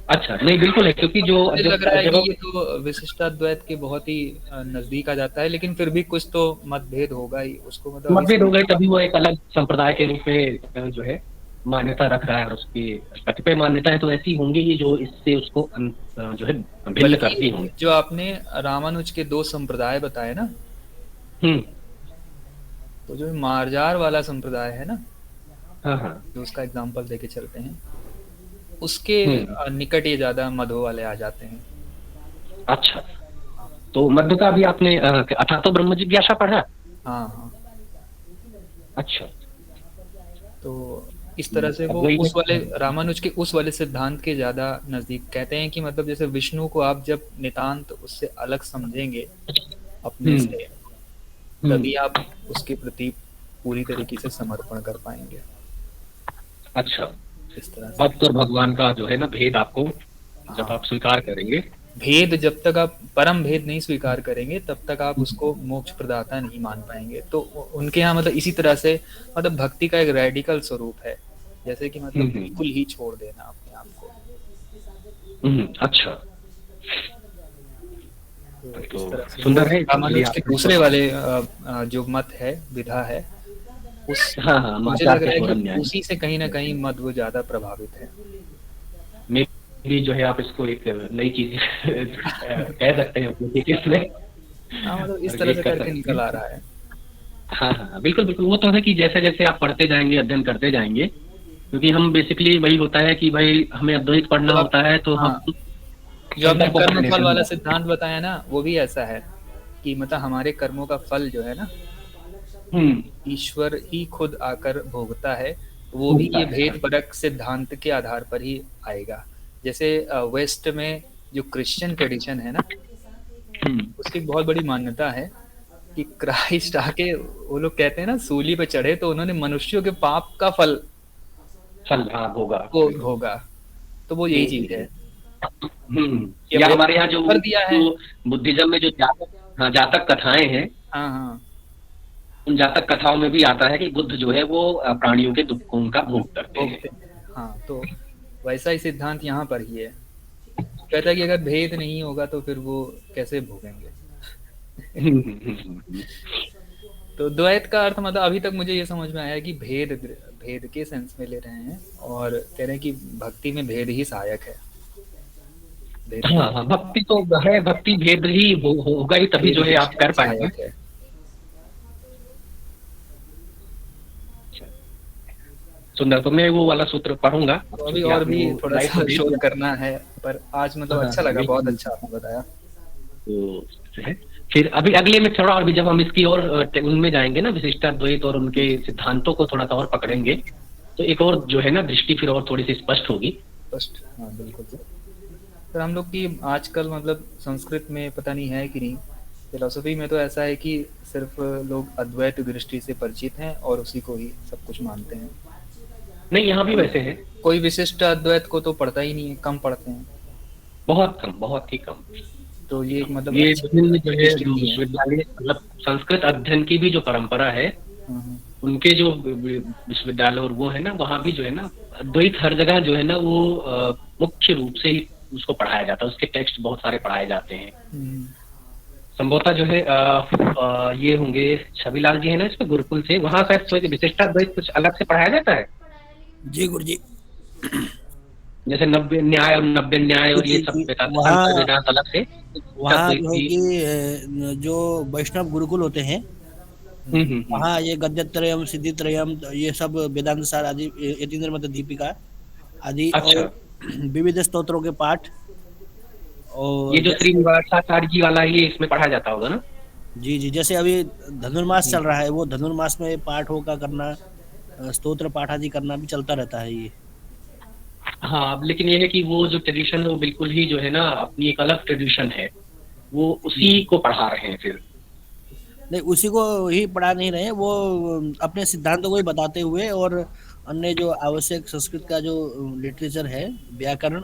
अच्छा, नहीं बिल्कुल है, क्योंकि जो मुझे लग रहा है कि ये तो विशिष्टाद्वैत के बहुत ही नजदीक आ जाता है, लेकिन फिर भी कुछ तो मतभेद होगा ही, उसको मतलब मतभेद हो गए, तभी वो एक अलग संप्रदाय के रूप में जो है मान्यता रख रहा है, और उसकी कतिपय मान्यताएं तो ऐसी होंगी ही जो इससे उसको जो है भिन्न करती होंगी। जो आपने रामानुज के दो संप्रदाय बताए ना, तो जो मार्जार वाला संप्रदाय है ना, हाँ, जो उसका एग्जांपल देके चलते हैं, उसके निकट ये ज्यादा मधो वाले आ जाते हैं। अच्छा, तो मध्य का भी आपने अथातो ब्रह्म जिज्ञासा पढ़ा? हाँ। अच्छा, तो इस तरह से वो उस वाले रामानुज के उस वाले सिद्धांत के ज्यादा नजदीक। कहते हैं कि मतलब जैसे विष्णु को आप जब नितांत उससे अलग समझेंगे अपने से, तभी आप उसके प्रति पूरी तरीके से समर्पण कर पाएंगे। अच्छा, इस तरह से भक्त और भगवान का जो है ना भेद आपको जब आप स्वीकार करेंगे, भेद जब तक आप परम भेद नहीं स्वीकार करेंगे तब तक आप उसको मोक्ष प्रदाता नहीं मान पाएंगे। तो उनके यहाँ मतलब इसी तरह से मतलब भक्ति का एक रेडिकल स्वरूप है, जैसे कि मतलब बिल्कुल ही छोड़ देना अपने आप को। अच्छा, तो इस तरह से सुंदर है। रामानुज के दूसरे वाले जो मत है, विधा है, उस मुझे लग रहा है कि उसी से कहीं ना कहीं मध्व ज्यादा प्रभावित है। भी जो है आप इसको एक नई चीज कह सकते हैं इसमें। मतलब इस तरह से करके निकल आ रहा है। हाँ, बिल्कुल। वो तो है कि जैसे जैसे आप पढ़ते जाएंगे, अध्ययन करते जाएंगे, क्योंकि हम बेसिकली वही होता है कि भाई हमें अद्वैत पढ़ना होता है, तो हम जो आपने कर्मफल वाला सिद्धांत बताया ना, वो भी ऐसा है कि मतलब हमारे कर्मों का फल जो है ना, ईश्वर ही खुद आकर भोगता है। वो भी ये भेद परक सिद्धांत के आधार पर ही आएगा। जैसे वेस्ट में जो क्रिश्चियन ट्रेडिशन है ना, उसकी बहुत बड़ी मान्यता है कि क्राइस्ट आके, वो लोग कहते हैं ना, सूली पे चढ़े तो उन्होंने मनुष्यों के पाप का फल भोगा। तो वो यही चीज है। या हमारे यहाँ जो दिया है बुद्धिज्म में जो जातक कथाएं हैं, उन जातक कथाओं में भी आता है कि बुद्ध जो है वो प्राणियों के दुखों का भोग करते हैं। हाँ, तो वैसा ही सिद्धांत यहाँ पर ही है। कहता है कि अगर भेद नहीं होगा तो फिर वो कैसे भोगेंगे। तो द्वैत का अर्थ मतलब अभी तक मुझे ये समझ में आया कि भेद के सेंस में ले रहे हैं, और कह रहे हैं कि भक्ति में भेद ही सहायक है। हाँ, भक्ति तो है, भक्ति भेद ही होगा ही, तभी जो है आप कर पाएंगे। सुंदर, तो मैं वो वाला सूत्र पढ़ूंगा। तो अभी और भी थोड़ा सा शोध करना है, पर आज मतलब अच्छा लगा, बहुत अच्छा आपने बताया। तो है। फिर अभी अगले में थोड़ा और भी जब हम इसकी और उनमें जाएंगे ना, विशिष्टाद्वैत और उनके सिद्धांतों को थोड़ा सा और पकड़ेंगे, तो एक और जो है ना दृष्टि फिर और थोड़ी सी स्पष्ट होगी। स्पष्ट, हाँ बिल्कुल सर। हम लोग की आजकल मतलब संस्कृत में पता नहीं है कि नहीं, फिलोसफी में तो ऐसा है कि सिर्फ लोग अद्वैत दृष्टि से परिचित हैं और उसी को ही सब कुछ मानते हैं। नहीं, यहाँ भी वैसे है। कोई विशिष्ट अद्वैत को तो पढ़ता ही नहीं है, कम पढ़ते हैं, बहुत कम, बहुत ही कम। तो ये मतलब ये विभिन्न जो है जो दृष्टि है। विश्वविद्यालय मतलब संस्कृत अध्ययन की भी जो परंपरा है, उनके जो विश्वविद्यालय और वो है ना, वहाँ भी जो है ना अद्वैत हर जगह जो है ना वो मुख्य रूप से ही उसको पढ़ाया जाता है, उसके टेक्स्ट बहुत सारे पढ़ाए जाते हैं। संभवतः जो है ये होंगे छविलाल जी है ना इसमें गुरुकुल से, वहाँ शायद विशिष्टाद्वैत कुछ अलग से पढ़ाया जाता है। जी गुरु जी, जैसे नब्बे न्याय और नब्बे न्याय और ये सब वेदांत अलग से। वहाँ जो है कि जो वैष्णव गुरुकुल होते हैं, वहाँ ये गद्यत्रयम, सिद्धित्रयम, ये सब वेदांत सार आदि, यतीन्द्र मत दीपिका आदि, और विविध स्तोत्रों के पाठ, और ये जो श्रीनिवासाचार्य जी वाला ये इसमें पढ़ा जाता होगा ना। जी जी, जैसे अभी धनुर्मास चल रहा है, वो धनुर्मास में पाठों का करना, स्तोत्र पाठ आदि करना भी चलता रहता है ये। हाँ, लेकिन ये है कि वो जो ट्रेडिशन वो बिल्कुल ही जो है ना अपनी एक अलग ट्रेडिशन है, वो उसी को पढ़ा रहे हैं। फिर नहीं, उसी को ही पढ़ा नहीं रहे हैं, वो अपने सिद्धांतों को ही बताते हुए और अन्य जो आवश्यक संस्कृत का जो लिटरेचर है, व्याकरण,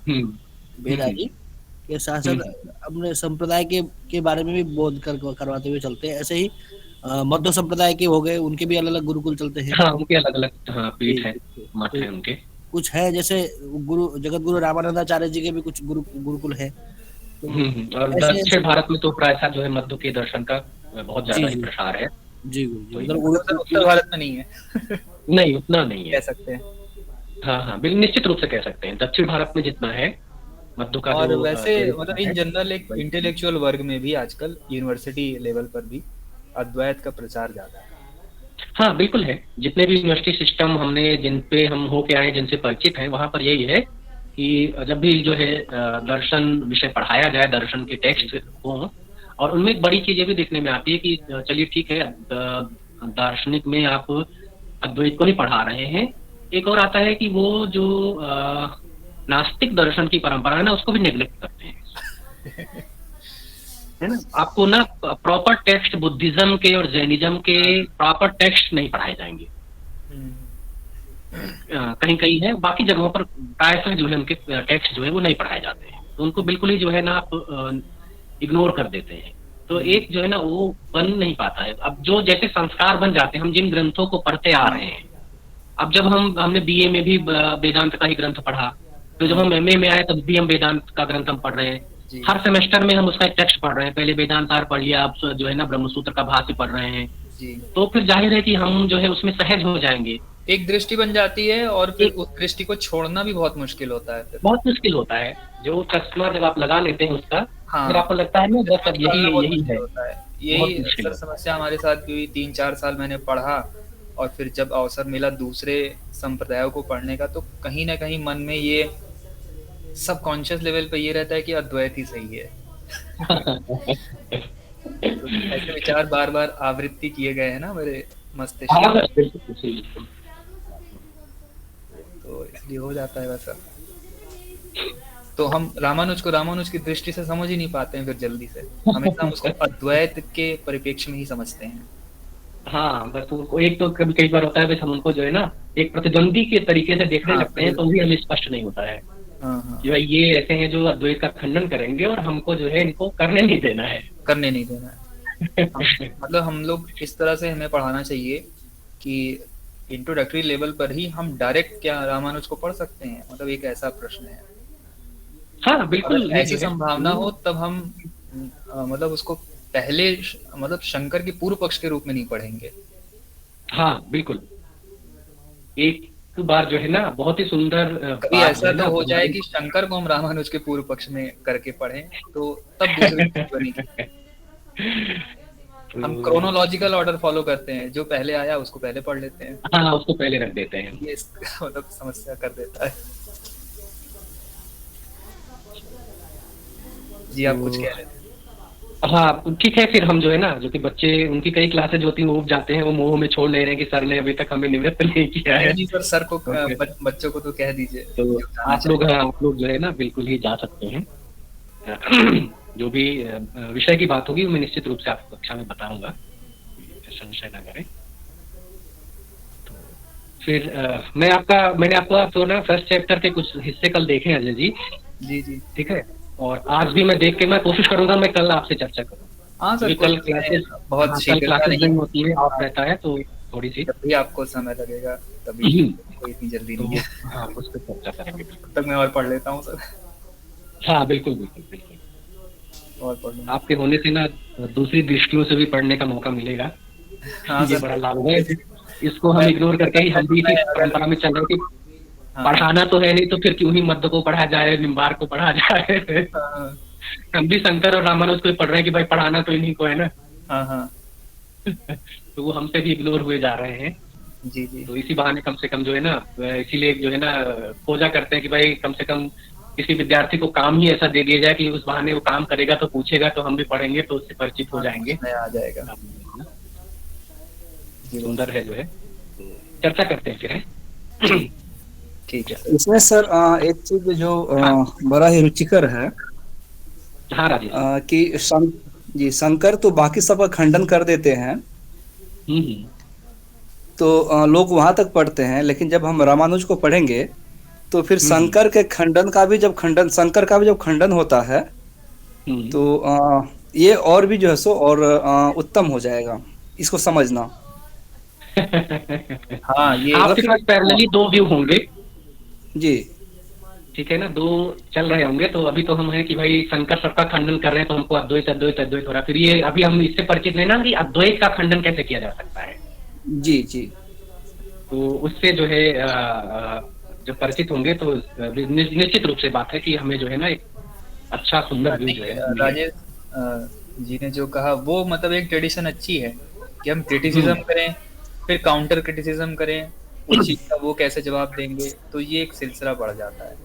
वेद आदि के साथ साथ अपने संप्रदाय के बारे में भी बोध करवाते हुए चलते हैं। ऐसे ही मध्य संप्रदाय के हो गए, उनके भी अलग अलग गुरुकुल चलते हैं। हाँ, उनके अलग अलग पीठ है, मठ है उनके। कुछ है जैसे जगत गुरु रामानंदाचार्य जी के भी कुछ गुरुकुल है। और दक्षिण भारत में तो प्रायः जो है मध्य के दर्शन का बहुत ज्यादा ही प्रसार है। जी गुरु जी, मतलब उत्तर भारत में नहीं है। नहीं, उतना नहीं है, कह सकते हैं। हाँ, बिल्कुल निश्चित रूप से कह सकते हैं, दक्षिण भारत में जितना है मध्य का। और वैसे मतलब इन जनरल एक इंटेलेक्चुअल वर्ग में भी आजकल यूनिवर्सिटी लेवल पर भी अद्वैत का प्रचार ज्यादा है। हाँ बिल्कुल है, जितने भी यूनिवर्सिटी सिस्टम हमने जिन पे हम होके आए, जिनसे परिचित हैं, वहाँ पर यही है कि जब भी जो है दर्शन विषय पढ़ाया जाए, दर्शन के टेक्स्ट हो, और उनमें एक बड़ी चीज ये भी देखने में आती है कि चलिए ठीक है दार्शनिक में आप अद्वैत को ही पढ़ा रहे हैं, एक और आता है कि वो जो नास्तिक दर्शन की परंपरा है ना उसको भी नेग्लेक्ट करते हैं, है ना। आपको ना प्रॉपर टेक्स्ट बुद्धिज्म के और जैनिज्म के प्रॉपर टेक्स्ट नहीं पढ़ाए जाएंगे। कहीं कहीं है, बाकी जगहों पर प्रायः जो है उनके टेक्स्ट जो है वो नहीं पढ़ाए जाते हैं, तो उनको बिल्कुल ही जो है ना आप इग्नोर कर देते हैं। तो एक जो है ना वो बन नहीं पाता है। अब जो जैसे संस्कार बन जाते हैं, हम जिन ग्रंथों को पढ़ते आ रहे हैं, अब जब हमने बीए में भी वेदांत का ही ग्रंथ पढ़ा, तो जब हम एमए में आए तब भी हम वेदांत का ग्रंथ हम पढ़ रहे हैं। हर सेमेस्टर में हम उसका एक टेक्स्ट पढ़ रहे हैं, पहले वेदांतार पढ़ लिया, अब जो है ना ब्रह्मसूत्र का भाष्य पढ़ रहे हैं, तो फिर जाहिर है कि हम जो है उसमें सहज हो जाएंगे, एक दृष्टि बन जाती है, और फिर उस दृष्टि को छोड़ना भी बहुत मुश्किल होता है। फिर बहुत मुश्किल होता है। जो चश्मा जब आप लगा लेते हैं उसका, फिर आपको लगता है ना बस अब यही है। यही समस्या हमारे साथ भी हुई। 3-4 साल मैंने पढ़ा, और फिर जब अवसर मिला दूसरे संप्रदायों को पढ़ने का, तो कहीं ना कहीं मन में ये सबकॉन्शियस लेवल पे ये रहता है कि अद्वैत ही सही है। तो ऐसे विचार बार बार आवृत्ति किए गए हैं ना मेरे मस्तिष्क में, तो इसलिए हो जाता है वैसा। तो हम रामानुज की दृष्टि से समझ ही नहीं पाते हैं फिर जल्दी से, हमेशा हम उसको अद्वैत के परिप्रेक्ष्य में ही समझते हैं। हाँ, बस उनको एक तो कभी कई बार होता है बस हम उनको जो है ना एक प्रतिद्वंदी के तरीके से देखने लगते हैं, तो भी हमें स्पष्ट नहीं होता है कि भाई ये ऐसे हैं जो अद्वैत का खंडन करेंगे और हमको जो है इनको करने नहीं देना है। मतलब हम लोग इस तरह से हमें पढ़ाना चाहिए कि इंट्रोडक्टरी लेवल पर ही हम डायरेक्ट क्या रामानुज को पढ़ सकते हैं, मतलब एक ऐसा प्रश्न है। हाँ बिल्कुल, ऐसी संभावना हो तब हम मतलब उसको पहले मतलब शंकर के पूर्व पक्ष के रूप में नहीं पढ़ेंगे। हाँ बिल्कुल, एक बार जो है ना बहुत ही सुंदर कभी ऐसा तो हो जाए कि शंकर को हम रामानुज के पूर्व पक्ष में करके पढ़ें, तो तब दूसरी बनेगी। हम क्रोनोलॉजिकल ऑर्डर फॉलो करते हैं, जो पहले आया उसको पहले पढ़ लेते हैं। हाँ, उसको पहले रख देते हैं। ये मतलब समस्या कर देता है। जी आप कुछ कह रहे थे। हाँ ठीक है, फिर हम जो है ना, जो कि बच्चे उनकी कई क्लासेस होती हैं, वो जाते हैं, वो मोह में छोड़ ले रहे हैं कि सर ने अभी तक हमें निवृत्त नहीं किया है। नहीं सर को बच्चों को तो कह दीजिए। तो आप लोग जो है ना बिल्कुल ही जा सकते हैं। जो भी विषय की बात होगी मैं निश्चित रूप से आपको कक्षा में बताऊंगा, संशय ना करें। तो फिर मैंने आपको तो ना फर्स्ट चैप्टर के कुछ हिस्से कल देखे हैं अजय जी। जी ठीक है, और आज भी मैं देख के मैं कोशिश करूंगा मैं कल आपसे चर्चा करूँ। हाँ सर, कल क्लासेस नहीं होती है, ऑफ रहता है, तो थोड़ी सी जब भी आपको समय लगेगा तभी, कोई इतनी जल्दी नहीं है। हाँ, उस पर चर्चा करेंगे। तब मैं और पढ़ लेता हूँ सर। हाँ बिल्कुल और पढ़ आपके होने से ना दूसरी दृष्टियों से भी पढ़ने का मौका मिलेगा। हाँ, ये बड़ा लाभ है। इसको हम इग्नोर करके ही हम भी इसी परंपरा में चल रहे थे। पढ़ाना तो है नहीं, तो फिर क्यों ही मध्य को पढ़ा जाए, निम्बार को पढ़ा जाए। हम भी शंकर और रामानुज को पढ़ रहे हैं कि भाई पढ़ाना तो इन्हीं को है ना। हाँ। तो वो हमसे भी इग्नोर हुए जा रहे हैं। जी। तो इसी बहाने कम से कम जो है ना, इसीलिए जो है ना खोजा करते हैं कि भाई कम से कम किसी विद्यार्थी को काम ही ऐसा दे दिया जाए कि उस बहाने वो काम करेगा तो पूछेगा तो हम भी पढ़ेंगे तो उससे परिचित हो जाएंगे, आ जाएगा। सुंदर है जो है, चर्चा करते हैं फिर है। ठीक है। इसमें सर एक चीज जो बड़ा ही रुचिकर है। हाँ राजेश कि शंकर तो बाकी सब का खंडन कर देते हैं, तो लोग वहां तक पढ़ते हैं, लेकिन जब हम रामानुज को पढ़ेंगे तो फिर शंकर के खंडन का भी जब खंडन होता है तो ये और भी जो है सो और उत्तम हो जाएगा, इसको समझना। हाँ, ये आपके पास पैरेलली दो व्यू होंगे जी, ठीक है ना, दो चल रहे होंगे। तो अभी तो हम है कि भाई शंकर सबका खंडन कर रहे हैं, तो हमको अद्वैत हो रहा है। फिर ये अभी हम इससे परिचित नहीं ना कि अद्वैत का खंडन कैसे किया जा सकता है। जी। तो उससे जो है जब परिचित होंगे तो निश्चित रूप से बात है कि हमें जो है ना एक अच्छा सुंदर व्यू जो है। राजेश जी ने जो कहा वो मतलब एक ट्रेडिशन अच्छी है कि हम क्रिटिसिज्म करें, फिर काउंटर क्रिटिसिज्म करें, उस चीज का वो कैसे जवाब देंगे, तो ये एक सिलसिला बढ़ जाता है।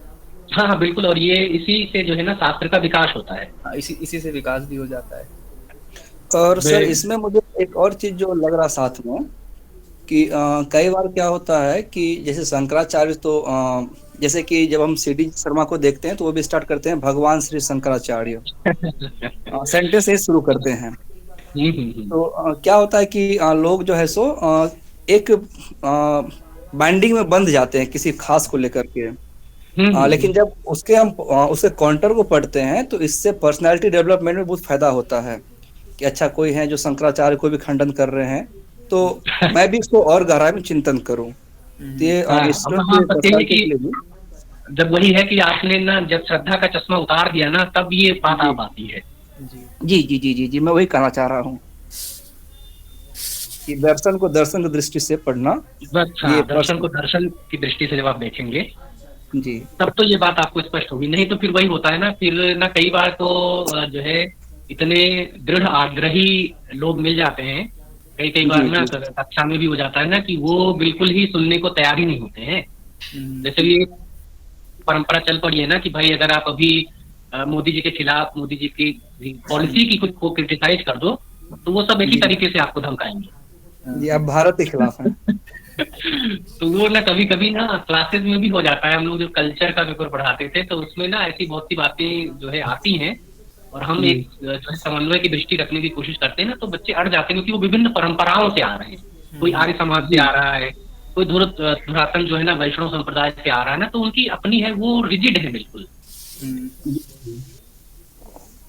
हाँ बिल्कुल, और ये इसी से जो है ना शास्त्र का विकास होता है। इसी से विकास भी हो जाता है। और सर इसमें मुझे एक और चीज जो लग रहा साथ में कि कई बार क्या होता है कि जैसे शंकराचार्य तो जैसे कि जब हम CD शर्मा को देखते हैं तो वो भी स्टार्ट करते हैं भगवान श्री शंकराचार्य, सेंटेंस से शुरू करते हैं। तो क्या होता है कि लोग जो है सो एक बाइंडिंग में बंध जाते हैं किसी खास को लेकर के। लेकिन जब उसके काउंटर को पढ़ते हैं तो इससे पर्सनालिटी डेवलपमेंट में बहुत फायदा होता है कि अच्छा कोई है जो शंकराचार्य को भी खंडन कर रहे हैं, तो मैं भी इसको और गहराई में चिंतन करूं। जब वही है कि आपने ना जब श्रद्धा का चश्मा उतार दिया ना, तब ये बात आप आती है। जी, मैं वही कहना चाह रहा हूँ कि दर्शन को दर्शन की दृष्टि से पढ़ना, ये दर्शन को दर्शन की दृष्टि से जब आप देखेंगे जी, तब तो ये बात आपको स्पष्ट होगी। नहीं तो फिर वही होता है ना, फिर ना कई बार तो जो है इतने दृढ़ आग्रही लोग मिल जाते हैं, कई बार ना कक्षा में भी हो जाता है ना कि वो बिल्कुल ही सुनने को तैयार ही नहीं होते हैं। जैसे ये परंपरा चल पड़ी है ना कि भाई अगर आप अभी मोदी जी के खिलाफ, मोदी जी की पॉलिसी की कुछ को क्रिटिसाइज कर दो तो वो सब एक ही तरीके से आपको धमकाएंगे जी, आप भारत के खिलाफ हैं। तो वो ना कभी कभी ना क्लासेस में भी हो जाता है। हम लोग जो कल्चर का पेपर पढ़ाते थे तो उसमें ना ऐसी बहुत सी बातें जो है आती हैं और हम एक जो है समन्वय की दृष्टि रखने की कोशिश करते हैं ना, तो बच्चे अड़ जाते हैं क्योंकि वो विभिन्न परंपराओं से आ रहे हैं। कोई आर्य समाज से आ रहा है, कोई धुरातन जो है ना वैष्णव संप्रदाय से आ रहा है ना, तो उनकी अपनी है, वो रिजिड है बिल्कुल।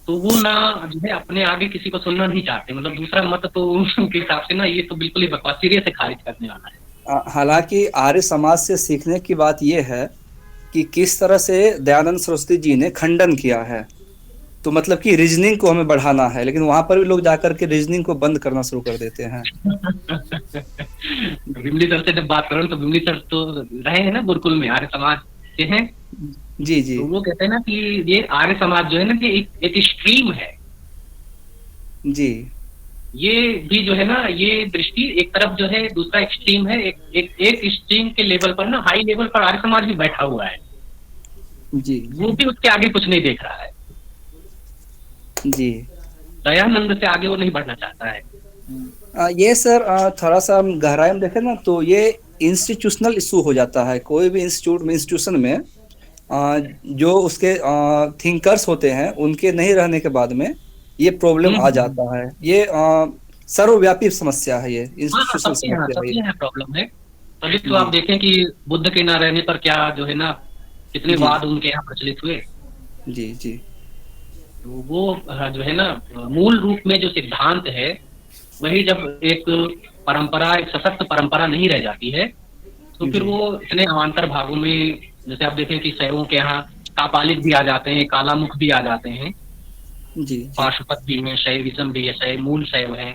तो वो ना जो है अपने आगे किसी को सुनना नहीं चाहते, मतलब दूसरा मत तो उनके हिसाब से ना ये तो बिल्कुल ही बकवास सिरे से खारिज करने वाला है। हालांकि आर्य समाज से सीखने की बात यह है कि किस तरह से दयानंद सरस्वती जी ने खंडन किया है, तो मतलब कि रीजनिंग को हमें बढ़ाना है, लेकिन वहां पर भी लोग जाकर के रीजनिंग को बंद करना शुरू कर देते हैं। बिमली सर से जब बात करूं तो बिमली सर तो रहे हैं ना गुरुकुल में, आर्य समाज के हैं। जी, तो वो कहते हैं ना कि ये आर्य समाज जो है ना कि एक स्ट्रीम है जी, ये भी जो है ना ये दृष्टि एक तरफ जो है, दूसरा एक्सट्रीम है। एक स्ट्रीम के लेवल पर ना, हाई लेवल पर आर्य समाज भी बैठा हुआ है जी, वो भी उसके आगे कुछ नहीं देख रहा है जी। दयानंद से आगे वो नहीं बढ़ना चाहता है। ये सर थोड़ा सा हम गहराई में देखें ना तो ये इंस्टीट्यूशनल इशू हो जाता है। कोई भी इंस्टीट्यूशन में जो उसके थिंकर्स होते हैं उनके नहीं रहने के बाद में ये प्रॉब्लम आ जाता है। ये सर्वव्यापी समस्या है, ये इंस्टीट्यूशनल समस्या है, प्रॉब्लम है। अभी तो आप देखें कि बुद्ध के ना रहने पर क्या जो है ना कितने वाद उनके यहाँ प्रचलित हुए। जी जी। तो वो जो है ना मूल रूप में जो सिद्धांत है वही जब एक परंपरा, एक सशक्त परंपरा नहीं रह जाती है तो फिर वो इतने अवान्तर भागों में, जैसे आप देखें कि शैवों के यहाँ कापालिक भी आ जाते हैं, कालामुख भी आ जाते हैं, जी, पाशुपत भी है, शैविज्म भी है, शैव मूल शैव है,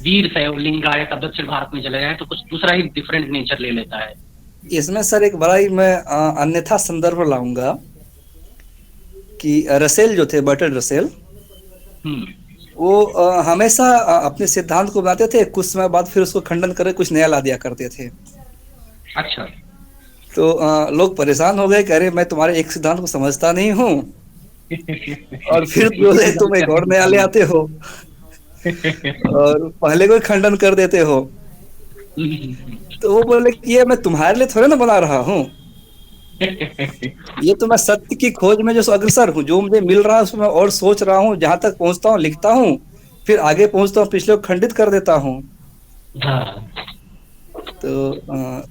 वीर शैव, लिंगायत अब दक्षिण भारत में चले जाए तो कुछ दूसरा ही डिफरेंट नेचर ले लेता है। इसमें सर एक बड़ा ही मैं अन्यथा संदर्भ लाऊंगा कि रसेल जो थे, बर्टरांड रसेल, वो हमेशा अपने सिद्धांत को बनाते थे, कुछ समय बाद फिर उसको खंडन करके कुछ नया ला दिया करते थे। अच्छा। तो लोग परेशान हो गए, कह रहे मैं तुम्हारे एक सिद्धांत को समझता नहीं हूँ और फिर तुम एक और नया ले आते हो और पहले को खंडन कर देते हो। तो वो बोले कि ये मैं तुम्हारे लिए थोड़े ना बना रहा हूँ, ये तो मैं सत्य की खोज में जो अग्रसर हूँ, जो मुझे मिल रहा है उसमें और सोच रहा हूँ, जहां तक पहुंचता हूँ लिखता हूँ, फिर आगे पहुंचता हूँ, पिछले को खंडित कर देता हूँ। तो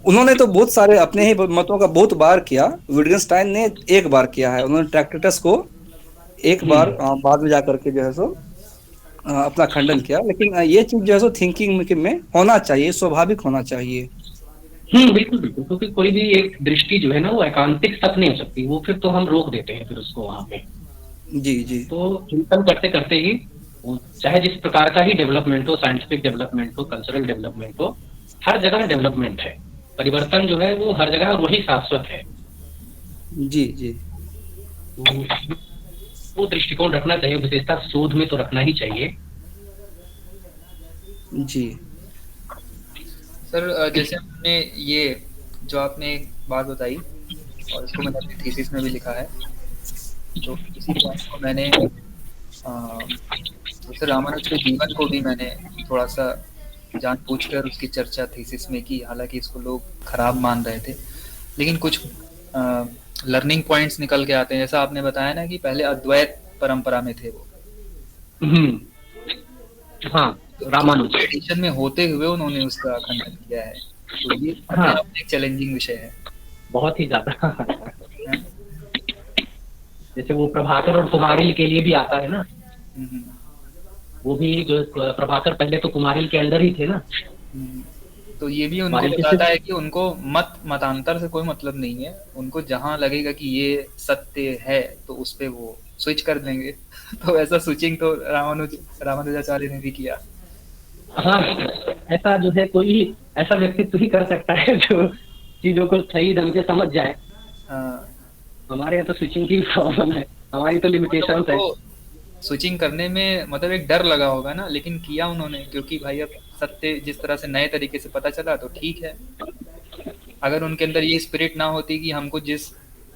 उन्होंने तो बहुत सारे अपने ही मतों का बहुत बार किया। विटगेनस्टाइन ने एक बार किया है, उन्होंने ट्रैक्टेटस को एक बार बाद में जाकर के जो है सो अपना खंडन किया। लेकिन ये चीज जो है सो थिंकिंग में होना चाहिए, स्वाभाविक होना चाहिए। बिल्कुल बिल्कुल, क्योंकि कोई भी एक दृष्टि जो है ना वो एकांतिक तक नहीं हो सकती, वो फिर तो हम रोक देते हैं फिर उसको वहां पे। जी जी। तो चिंतन करते करते ही चाहे जिस प्रकार का ही डेवलपमेंट हो, साइंटिफिक डेवलपमेंट हो, कल्चरल डेवलपमेंट हो, हर जगह डेवलपमेंट है, परिवर्तन जो है वो हर जगह वही शाश्वत है। जी जी। वो दृष्टिकोण रखना चाहिए, विशेषता शोध में तो रखना ही चाहिए। जी सर, जैसे हमने ये जो आपने एक बात बताई और इसको मैंने अपनी थीसिस में भी लिखा है, तो इसी बात को मैंने सर रामानुज के जीवन को भी मैंने थोड़ा सा जानबूझकर उसकी चर्चा थीसिस में की। हालांकि इसको लोग खराब मान रहे थे, लेकिन कुछ लर्निंग पॉइंट्स निकल के आते हैं। जैसा आपने बताया ना कि पहले अद्वैत परंपरा में थे वो, हाँ, रामानुज ट्रेडिशन में होते हुए उन्होंने उसका खंडन किया है। तो ये एक चैलेंजिंग विषय है, बहुत ही ज्यादा। जैसे वो प्रभाकर और कुमारिल के लिए भी आता है ना, वो भी जो प्रभाकर पहले तो कुमारिल के अंदर ही थे ना। तो ये भी उनको बताता है कि उनको मतांतर से कोई मतलब नहीं है, उनको जहां लगेगा कि ये सत्य है तो उस पे वो स्विच कर देंगे। तो ऐसा स्विचिंग तो रामानुजाचार्य ने भी किया। हाँ, ऐसा जो है कोई ऐसा व्यक्तित्व ही कर सकता है जो चीजों को सही ढंग से समझ जाए। हमारे यहाँ तो स्विचिंग की प्रॉब्लम है, हमारी तो लिमिटेशन है। स्विचिंग करने में मतलब एक डर लगा होगा ना, लेकिन किया उन्होंने, क्योंकि भाई अब सत्य जिस तरह से नए तरीके से पता चला तो ठीक है। अगर उनके अंदर ये स्पिरिट ना होती कि हमको जिस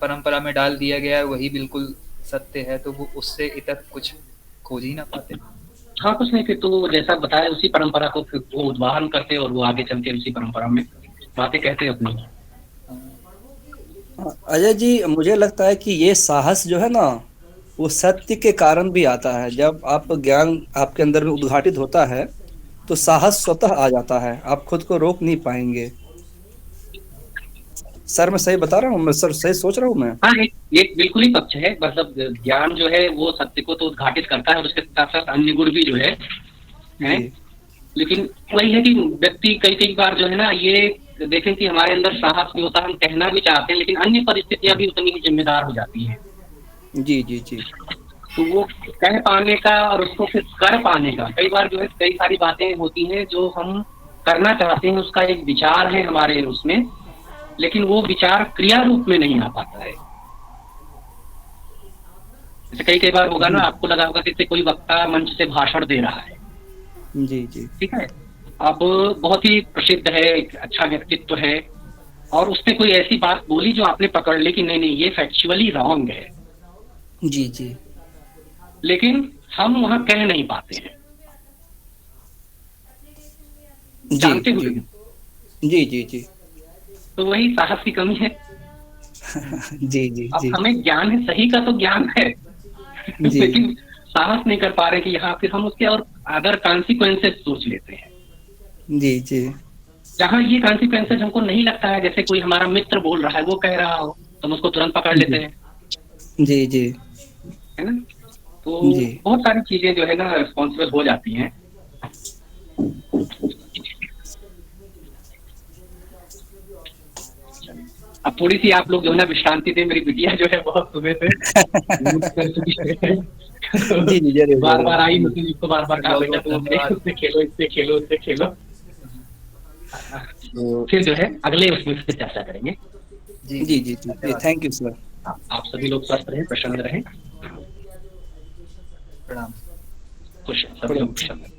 परंपरा में डाल दिया गया है वही बिल्कुल सत्य है, तो वो उससे इतर कुछ खोज ही ना पाते। हाँ, कुछ नहीं, फिर तो जैसा बताया उसी परंपरा को फिर वो उद्वाहन करते और वो आगे चलते उसी परंपरा में बातें कहते अपनी। अजय जी, मुझे लगता है कि ये साहस जो है ना वो सत्य के कारण भी आता है। जब आप ज्ञान आपके अंदर में उद्घाटित होता है तो साहस स्वतः आ जाता है, आप खुद को रोक नहीं पाएंगे। सर मैं सही बता रहा हूँ? मैं सर सही सोच रहा हूँ मैं? हाँ, ये बिल्कुल ही पक्ष है। मतलब ज्ञान जो है वो सत्य को तो उद्घाटित करता है और उसके साथ साथ अन्य गुण भी जो है। लेकिन वही है कि व्यक्ति कई बार जो है ना ये देखें कि हमारे अंदर साहस भी होता है, हम कहना भी चाहते हैं, लेकिन अन्य परिस्थितियां भी उतनी ही जिम्मेदार हो जाती हैं। जी जी जी। तो वो कह पाने का और उसको फिर कर पाने का, कई बार जो है कई सारी बातें होती हैं जो हम करना चाहते हैं, उसका एक विचार है हमारे उसमें, लेकिन वो विचार क्रिया रूप में नहीं आ पाता है। जैसे कई बार होगा ना, आपको लगा होगा कि कोई वक्ता मंच से भाषण दे रहा है, जी जी, ठीक है, अब बहुत ही प्रसिद्ध है, अच्छा व्यक्तित्व है, और उसने कोई ऐसी बात बोली जो आपने पकड़ ली कि नहीं ये फैक्चुअली रॉन्ग है। जी जी। लेकिन हम वहां कह नहीं पाते हैं, जानते हुए। जी जी जी। तो वही साहस की कमी है। जी जी अब जी हमें ज्ञान है, सही का तो ज्ञान है, जी लेकिन साहस नहीं कर पा रहे कि यहाँ फिर हम उसके और अदर कॉन्सिक्वेंसेस सोच लेते हैं। जी जी जहाँ ये कॉन्सिक्वेंसेस हमको नहीं लगता है, जैसे कोई हमारा मित्र बोल रहा है, वो कह रहा हो, तो हम उसको तुरंत पकड़ लेते हैं, जी जी है ना। तो जी बहुत सारी चीजें जो है ना रिस्पॉन्सिबल हो जाती हैं। अब थोड़ी सी आप लोग जो है ना विश्रांति दें, मेरी बिटिया जो है बहुत सुबह से कर चुकी है। जी जी जरूर बार बार आई, मुझे इसको बार बार कहा बेटा तुम उससे खेलो, इससे खेलो, उससे खेलो। तो फिर जो है अगले उसमें से चर्चा करेंगे। जी जी जी जी थैंक यू सर। आप सभी लोग स्वस्थ रहें, प्रसन्न रहें, प्रणाम। खुश, सभी लोग प्रसन्न।